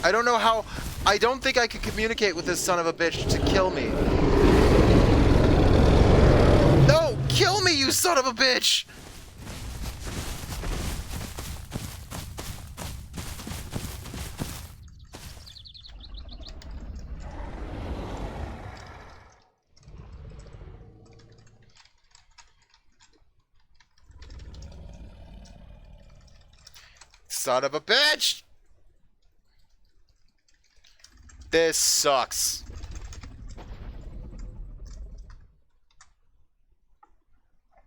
I don't know how... I don't think I could communicate with this son of a bitch to kill me. No! Kill me, you son of a bitch! Son of a bitch! This sucks.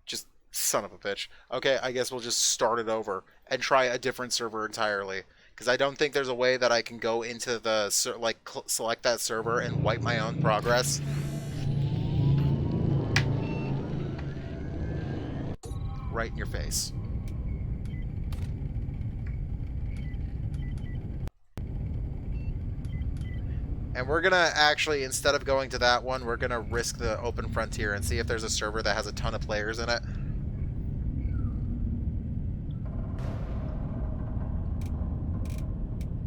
Just son of a bitch. Okay, I guess we'll just start it over and try a different server entirely. Because I don't think there's a way that I can go into the, select that server and wipe my own progress. Right in your face. And we're gonna actually, instead of going to that one, we're gonna risk the open frontier and see if there's a server that has a ton of players in it.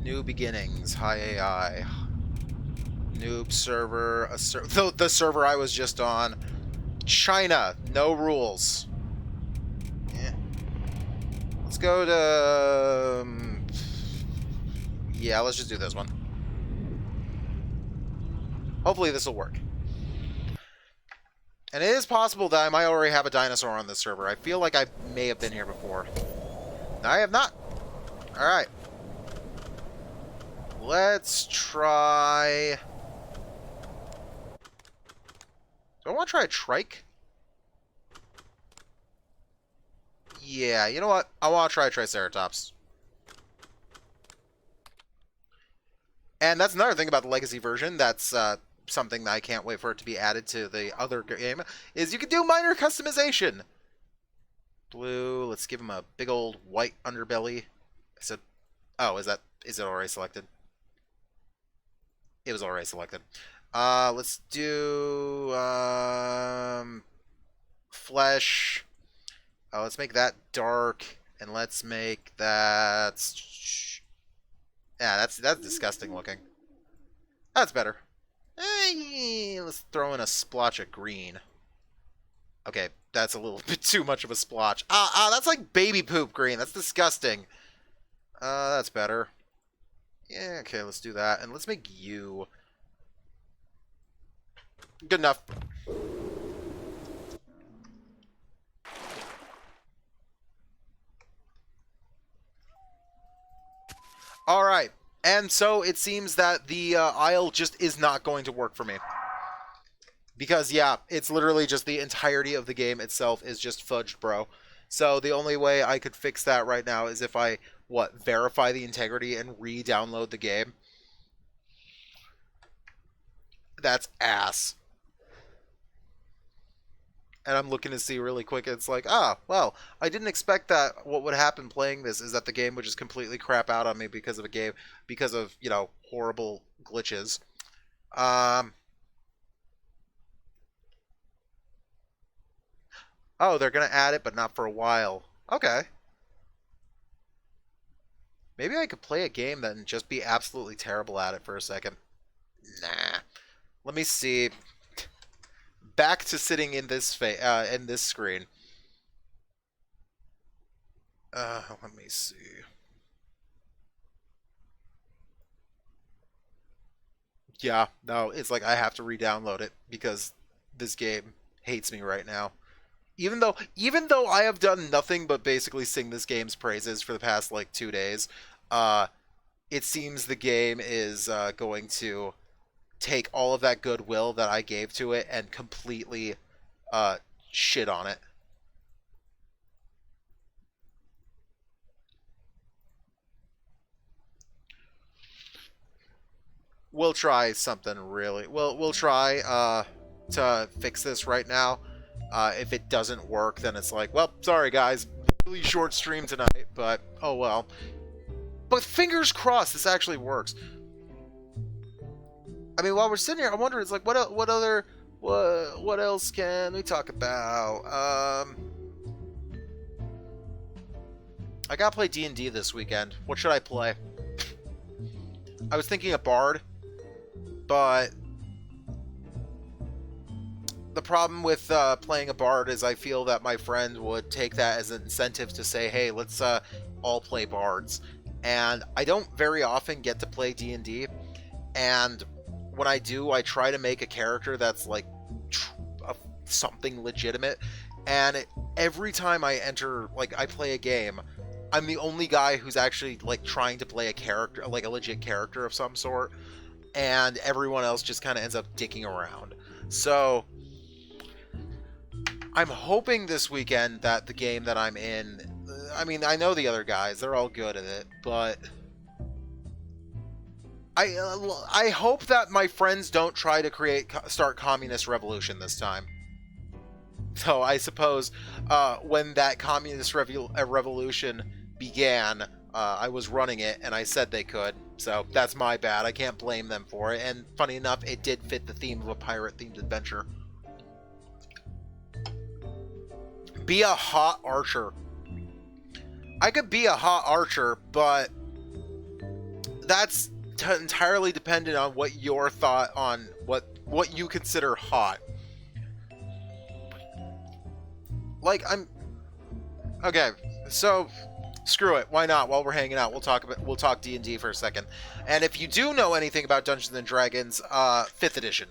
New beginnings, high AI. Noob server, the server I was just on. China, no rules. Yeah. Let's go to... yeah, let's just do this one. Hopefully this will work. And it is possible that I might already have a dinosaur on this server. I feel like I may have been here before. No, I have not. Alright. Let's try... do I want to try a trike? Yeah, you know what? I want to try a Triceratops. And that's another thing about the Legacy version that's something that I can't wait for it to be added to the other game, is you can do minor customization. Blue, let's give him a big old white underbelly. So, oh, is it already selected? It was already selected. Let's do flesh. Let's make that dark, and let's make that... yeah, that's disgusting looking. That's better. Let's throw in a splotch of green. Okay, that's a little bit too much of a splotch. That's like baby poop green. That's disgusting. That's better. Yeah, okay, let's do that. And let's make you... good enough. Alright, and so it seems that the aisle just is not going to work for me. Because, yeah, it's literally just the entirety of the game itself is just fudged, bro. So the only way I could fix that right now is if I, verify the integrity and re-download the game. That's ass. And I'm looking to see really quick, it's like, well, I didn't expect that what would happen playing this is that the game would just completely crap out on me because of horrible glitches. Oh, they're gonna add it, but not for a while. Okay. Maybe I could play a game then and just be absolutely terrible at it for a second. Nah. Let me see. Back to sitting in this in this screen. Let me see. Yeah, no, it's like I have to re-download it because this game hates me right now. Even though I have done nothing but basically sing this game's praises for the past like 2 days, uh, it seems the game is going to take all of that goodwill that I gave to it and completely shit on it. we'll try something really. We'll try to fix this right now. If it doesn't work, then it's like, well, sorry guys, really short stream tonight, but oh well. But fingers crossed, this actually works. I mean, while we're sitting here, I wonder, it's like, what else can we talk about? I gotta play D&D this weekend. What should I play? I was thinking a bard, but the problem with playing a bard is I feel that my friend would take that as an incentive to say, hey, let's all play bards. And I don't very often get to play D&D, and when I do, I try to make a character that's like something legitimate, and every time I enter, like, I play a game, I'm the only guy who's actually like trying to play a character, like a legit character of some sort, and everyone else just kind of ends up dicking around. So I'm hoping this weekend that the game that I'm in, I mean, I know the other guys, they're all good at it, but I hope that my friends don't try to start communist revolution this time. So I suppose when that communist revolution began, I was running it, and I said they could. So that's my bad. I can't blame them for it. And funny enough, it did fit the theme of a pirate-themed adventure. Be a hot archer. I could be a hot archer, but that's entirely dependent on what your thought on what you consider hot. Like, okay, so screw it. Why not? While we're hanging out, we'll talk D&D for a second. And if you do know anything about Dungeons and Dragons, 5th edition.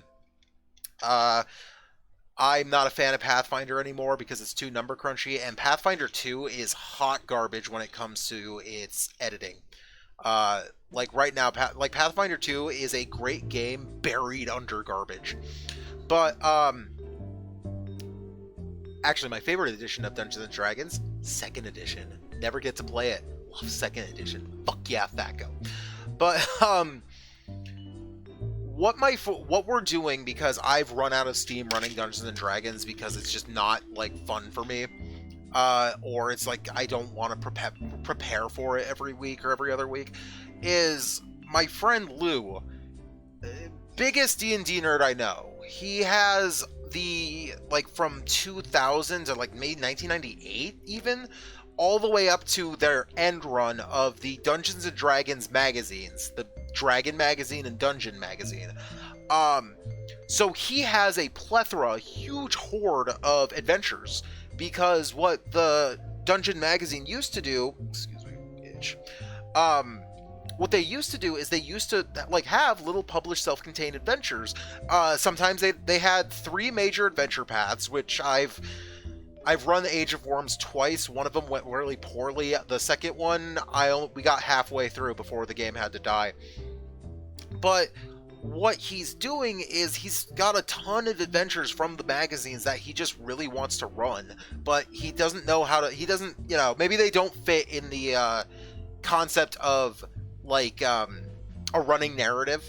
I'm not a fan of Pathfinder anymore because it's too number crunchy, and Pathfinder 2 is hot garbage when it comes to its editing. Like right now, Pathfinder 2 is a great game buried under garbage. But actually, my favorite edition of Dungeons and Dragons, 2nd edition. Never get to play it. Love 2nd edition. Fuck yeah, Thaco. But what we're doing, because I've run out of steam running Dungeons and Dragons because it's just not like fun for me, or it's like I don't want to prepare for it every week or every other week, is my friend Lou, biggest D&D nerd I know. He has the, like, from 2000 to like maybe 1998 even, all the way up to their end run of the Dungeons and Dragons magazines, the Dragon magazine and Dungeon magazine. So he has a plethora, huge horde of adventures, because what the Dungeon magazine used to do, excuse me, itch, what they used to do is they used to like have little published self-contained adventures. Sometimes they had 3 major adventure paths, which I've run the Age of Worms twice. One of them went really poorly. The second one, we got halfway through before the game had to die. But what he's doing is he's got a ton of adventures from the magazines that he just really wants to run, but he doesn't know how to. He doesn't, maybe they don't fit in the concept of like a running narrative.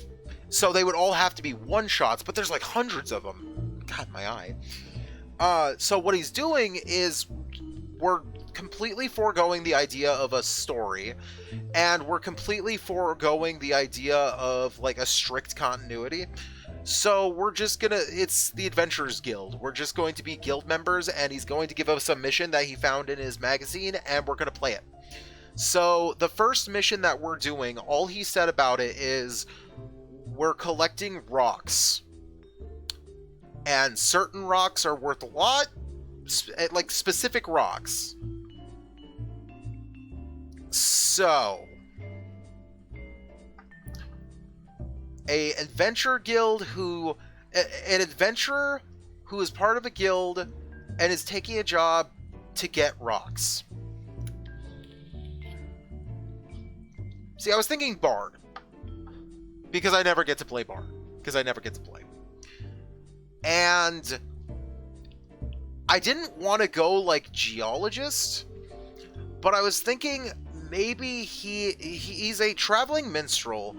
So they would all have to be one-shots, but there's like hundreds of them. God, my eye. So what he's doing is we're completely foregoing the idea of a story, and we're completely foregoing the idea of like a strict continuity. So we're just gonna, it's the Adventurers Guild. We're just going to be guild members, and he's going to give us a mission that he found in his magazine, and we're gonna play it. So the first mission that we're doing, all he said about it is we're collecting rocks. And certain rocks are worth a lot, like specific rocks. So, an adventurer who is part of a guild and is taking a job to get rocks. See, I was thinking Bard, because I never get to play Bard, and I didn't want to go like geologist, but I was thinking maybe he's a traveling minstrel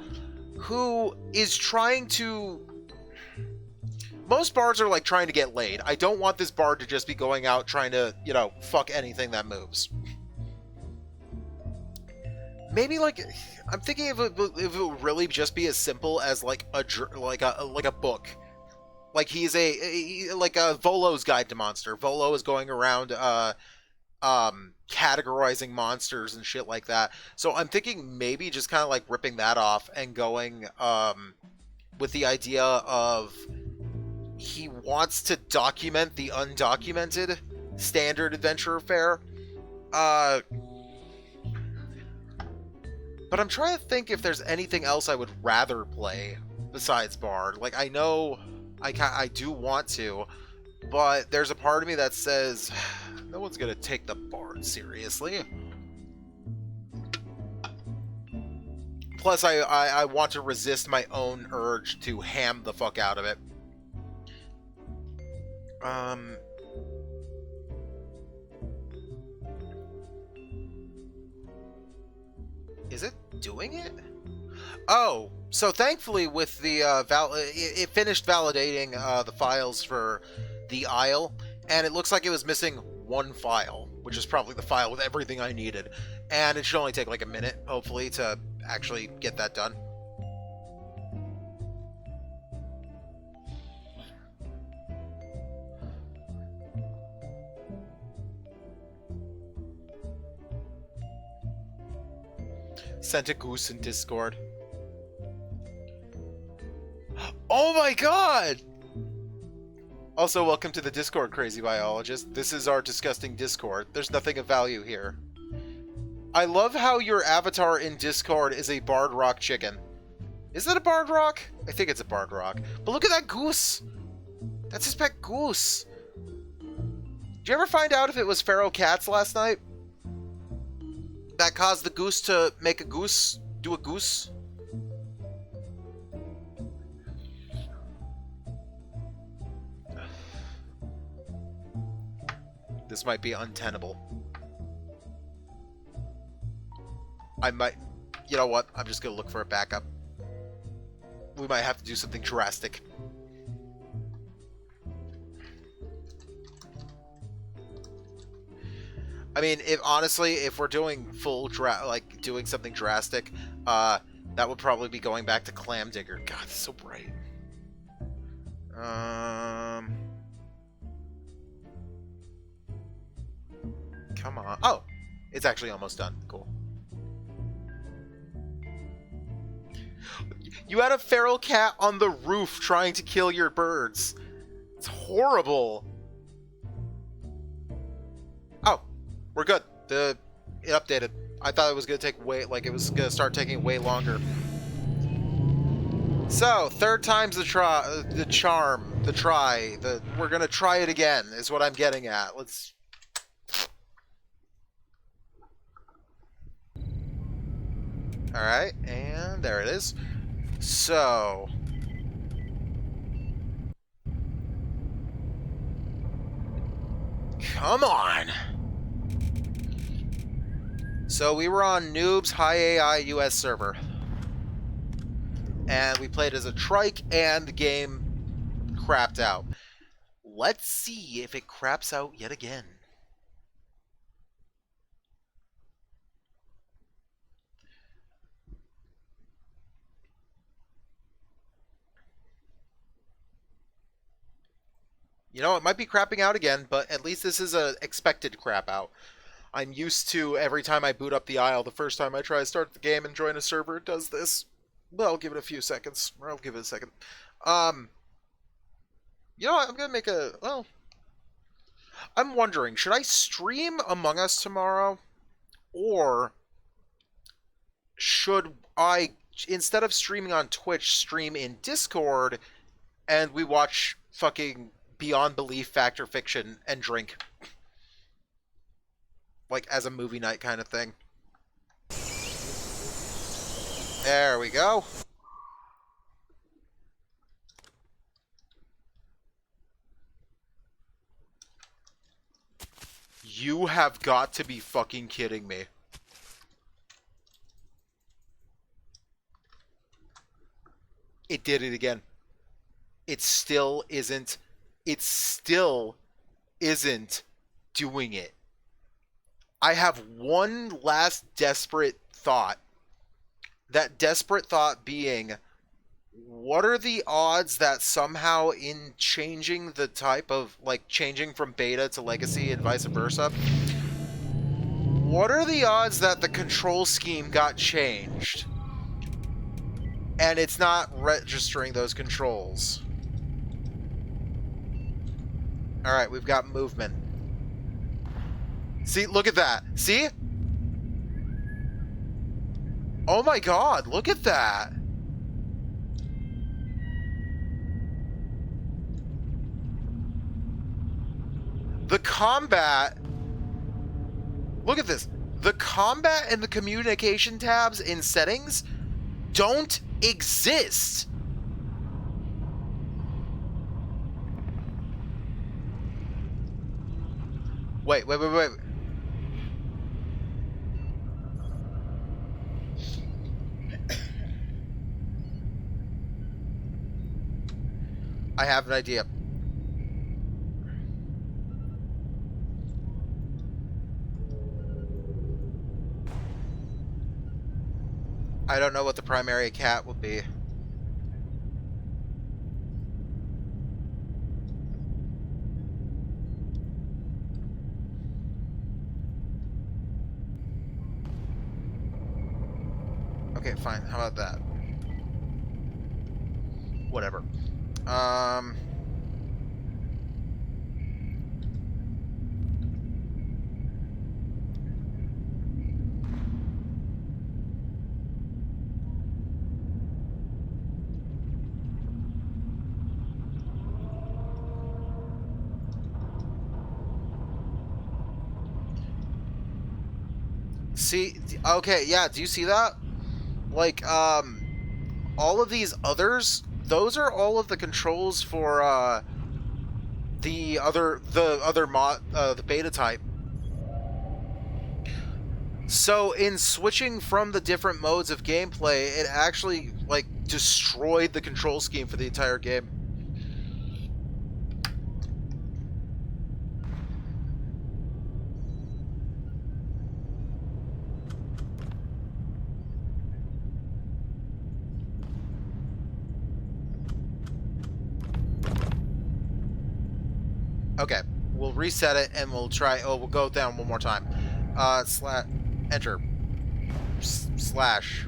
who is trying to... Most bards are like trying to get laid. I don't want this bard to just be going out trying to, you know, fuck anything that moves. Maybe like... I'm thinking if it would really just be as simple as like a book. Like he's like a Volo's Guide to Monster. Volo is going around categorizing monsters and shit like that. So I'm thinking maybe just kind of like ripping that off and going with the idea of he wants to document the undocumented standard adventure fare. But I'm trying to think if there's anything else I would rather play besides Bard. Like, I know I do want to, but there's a part of me that says no one's gonna take the Bard seriously. Plus, I want to resist my own urge to ham the fuck out of it. Is it doing it? Oh, so thankfully with the it finished validating the files for the Isle, and it looks like it was missing one file, which is probably the file with everything I needed. And it should only take like a minute, hopefully, to actually get that done. Sent a goose in Discord. Oh my god! Also, welcome to the Discord, Crazy Biologist. This is our disgusting Discord. There's nothing of value here. I love how your avatar in Discord is a Bard Rock chicken. Is that a Bard Rock? I think it's a Bard Rock. But look at that goose! That's his pet goose. Did you ever find out if it was feral cats last night? That caused the goose to make a goose, do a goose? This might be untenable. I might... You know what? I'm just gonna look for a backup. We might have to do something drastic. I mean, honestly, if we're doing doing something drastic, that would probably be going back to Clam Digger. God, it's so bright. Come on. Oh, it's actually almost done. Cool. You had a feral cat on the roof trying to kill your birds. It's horrible. Oh, we're good. It updated. I thought it was gonna take it was gonna start taking way longer. So, third time's the charm, we're gonna try it again, is what I'm getting at. Let's... Alright, and there it is. So... Come on! So we were on Noob's High AI US server. And we played as a trike, and the game crapped out. Let's see if it craps out yet again. You know, it might be crapping out again, but at least this is a expected crap out. I'm used to every time I boot up the Isle, the first time I try to start the game and join a server, it does this. Well, I'll give it a few seconds. Or I'll give it a second. You know what? I'm gonna make a... Well... I'm wondering, should I stream Among Us tomorrow? Or... should I, instead of streaming on Twitch, stream in Discord, and we watch fucking Beyond Belief Fact or Fiction and drink? Like, as a movie night kind of thing. There we go. You have got to be fucking kidding me. did it again. It still isn't. It still isn't doing it. I have one last desperate thought. That desperate thought being, what are the odds that somehow in changing the type of, like, changing from beta to legacy and vice versa, what are the odds that the control scheme got changed and it's not registering those controls? Alright, we've got movement. See, look at that. See? Oh my god, look at that. The combat... Look at this. The combat and the communication tabs in settings don't exist. Wait. I have an idea. I don't know what the primary cat would be. Okay, fine. How about that? Whatever. See, okay, yeah, do you see that? Like, all of these others, those are all of the controls for, the other mod, the beta type. So, in switching from the different modes of gameplay, it actually, like, destroyed the control scheme for the entire game. Okay, we'll reset it and we'll try. Oh, we'll go down one more time. Enter. Slash.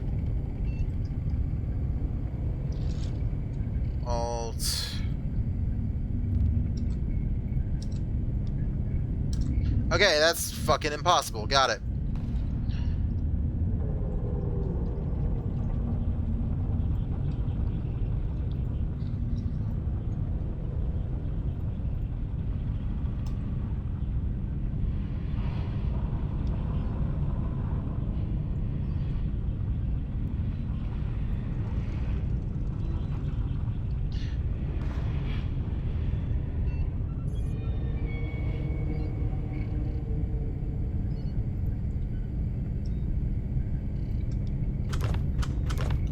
Alt. Okay, that's fucking impossible. Got it.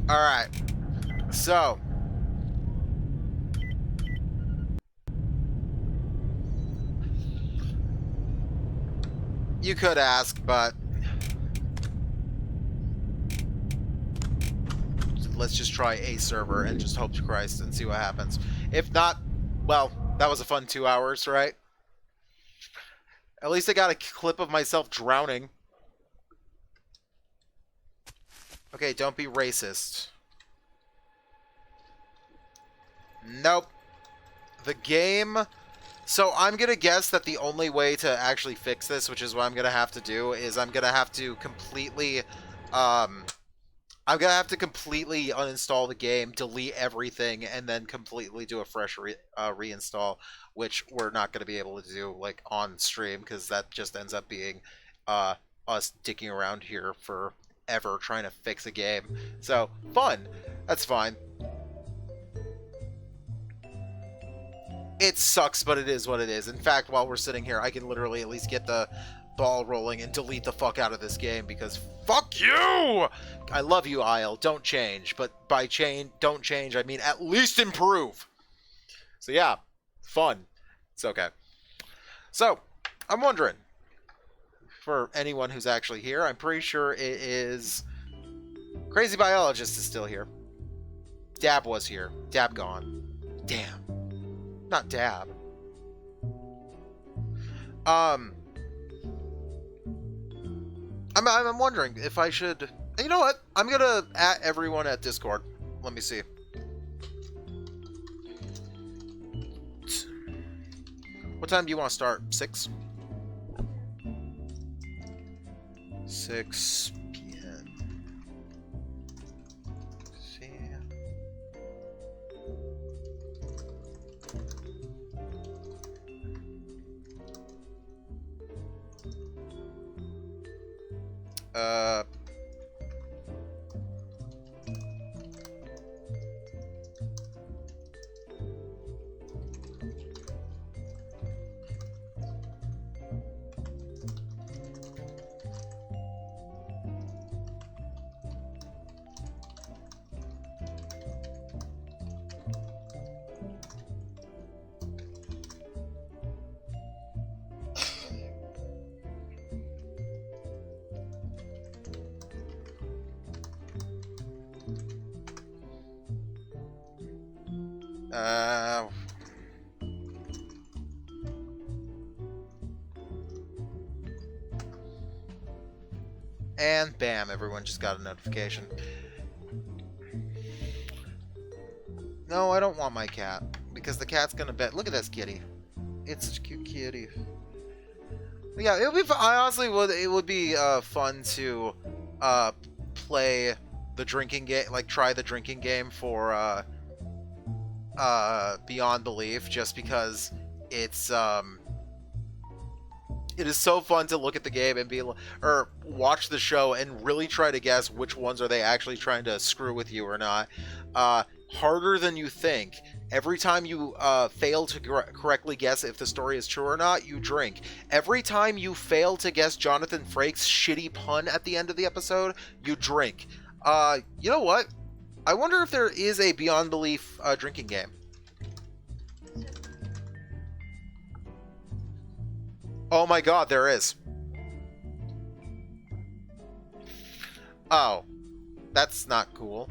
Alright. So. You could ask, but let's just try a server and just hope to Christ and see what happens. If not, well, that was a fun 2 hours, right? At least I got a clip of myself drowning. Okay, don't be racist. Nope. The game... So I'm going to guess that the only way to actually fix this, which is what I'm going to have to do, is I'm going to have to completely... I'm going to have to completely uninstall the game, delete everything, and then completely do a fresh reinstall, which we're not going to be able to do, like, on stream, because that just ends up being us dicking around here forever trying to fix a game. So, fun. That's fine. It sucks, but it is what it is. In fact, while we're sitting here, I can literally at least get the ball rolling and delete the fuck out of this game because fuck you! I love you, Isle. Don't change. But by don't change, I mean at least improve. So yeah, fun. It's okay. So, I'm wondering, for anyone who's actually here, I'm pretty sure it is... Crazy Biologist is still here. Dab was here. Dab gone. Damn. Not Dab. I'm wondering if I should... You know what? I'm gonna at everyone at Discord. Let me see. What time do you want to start? 6? 6 p.m. See. And bam, everyone just got a notification. No, I don't want my cat. Because the cat's gonna bet. Look at this kitty. It's such a cute kitty. Yeah, it would be fun. I honestly would. It would be fun to play the drinking game, like try the drinking game for Beyond Belief, just because it's it is so fun to look at the game and be, or watch the show and really try to guess which ones are they actually trying to screw with you or not. Harder than you think. Every time you fail to correctly guess if the story is true or not, you drink. Every time you fail to guess Jonathan Frakes' shitty pun at the end of the episode, you drink. You know what? I wonder if there is a Beyond Belief drinking game. Oh my god, there is. Oh. That's not cool.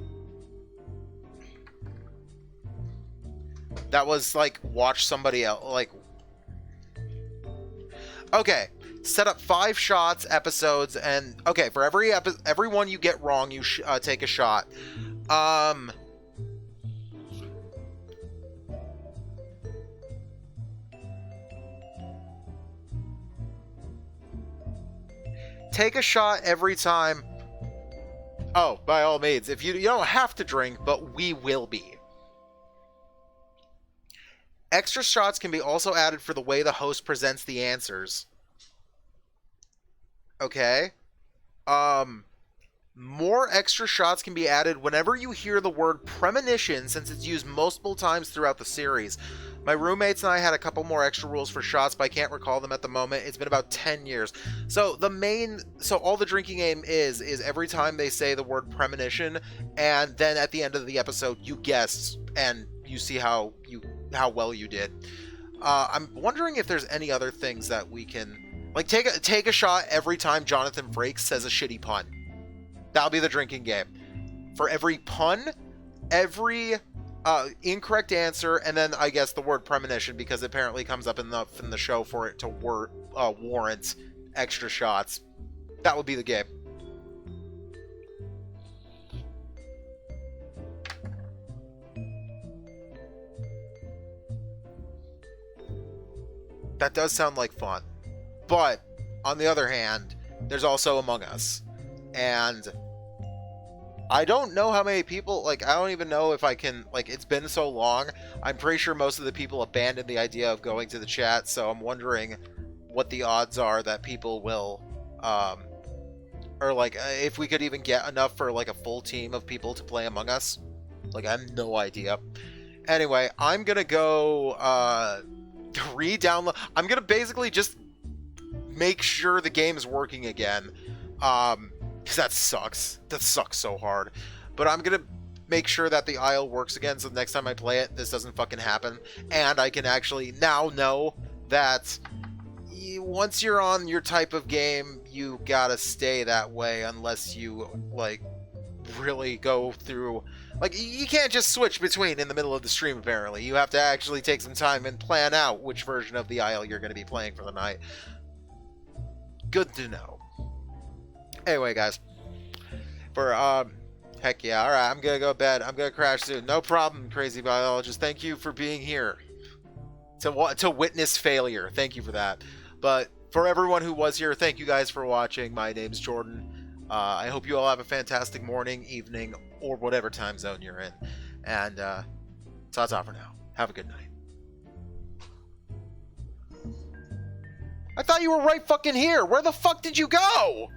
That was like, watch somebody else, like... Okay. Set up 5 shots, episodes, and... Okay, for every one you get wrong, you take a shot. Take a shot every time. Oh, by all means. If you don't have to drink, but we will be. Extra shots can be also added for the way the host presents the answers. Okay. More extra shots can be added whenever you hear the word premonition, since it's used multiple times throughout the series. My roommates and I had a couple more extra rules for shots, but I can't recall them at the moment. It's been about 10 years. So all the drinking game is every time they say the word premonition, and then at the end of the episode, you guess, and you see how well you did. I'm wondering if there's any other things that we can, like, take a shot every time Jonathan Frakes says a shitty pun. That'll be the drinking game. For every pun, every incorrect answer, and then I guess the word premonition, because it apparently comes up enough in the show for it to warrant extra shots. That would be the game. That does sound like fun. But, on the other hand, there's also Among Us. And I don't know how many people, like, I don't even know if I can, like, it's been so long. I'm pretty sure most of the people abandoned the idea of going to the chat, so I'm wondering what the odds are that people will, or, like, if we could even get enough for, like, a full team of people to play Among Us. Like, I have no idea. Anyway, I'm gonna go, re-download, I'm gonna basically just make sure the game's working again. Because that sucks. That sucks so hard. But I'm gonna make sure that the aisle works again, so the next time I play it, this doesn't fucking happen. And I can actually now know that once you're on your type of game, you gotta stay that way unless you, like, really go through... Like, you can't just switch between in the middle of the stream, apparently. You have to actually take some time and plan out which version of the aisle you're going to be playing for the night. Good to know. Anyway, guys. Heck yeah, alright, I'm going to go to bed. I'm going to crash soon. No problem, crazy biologist. Thank you for being here. To witness failure. Thank you for that. But for everyone who was here, thank you guys for watching. My name's Jordan. I hope you all have a fantastic morning, evening, or whatever time zone you're in. And ta-ta for now. Have a good night. I thought you were right fucking here. Where the fuck did you go?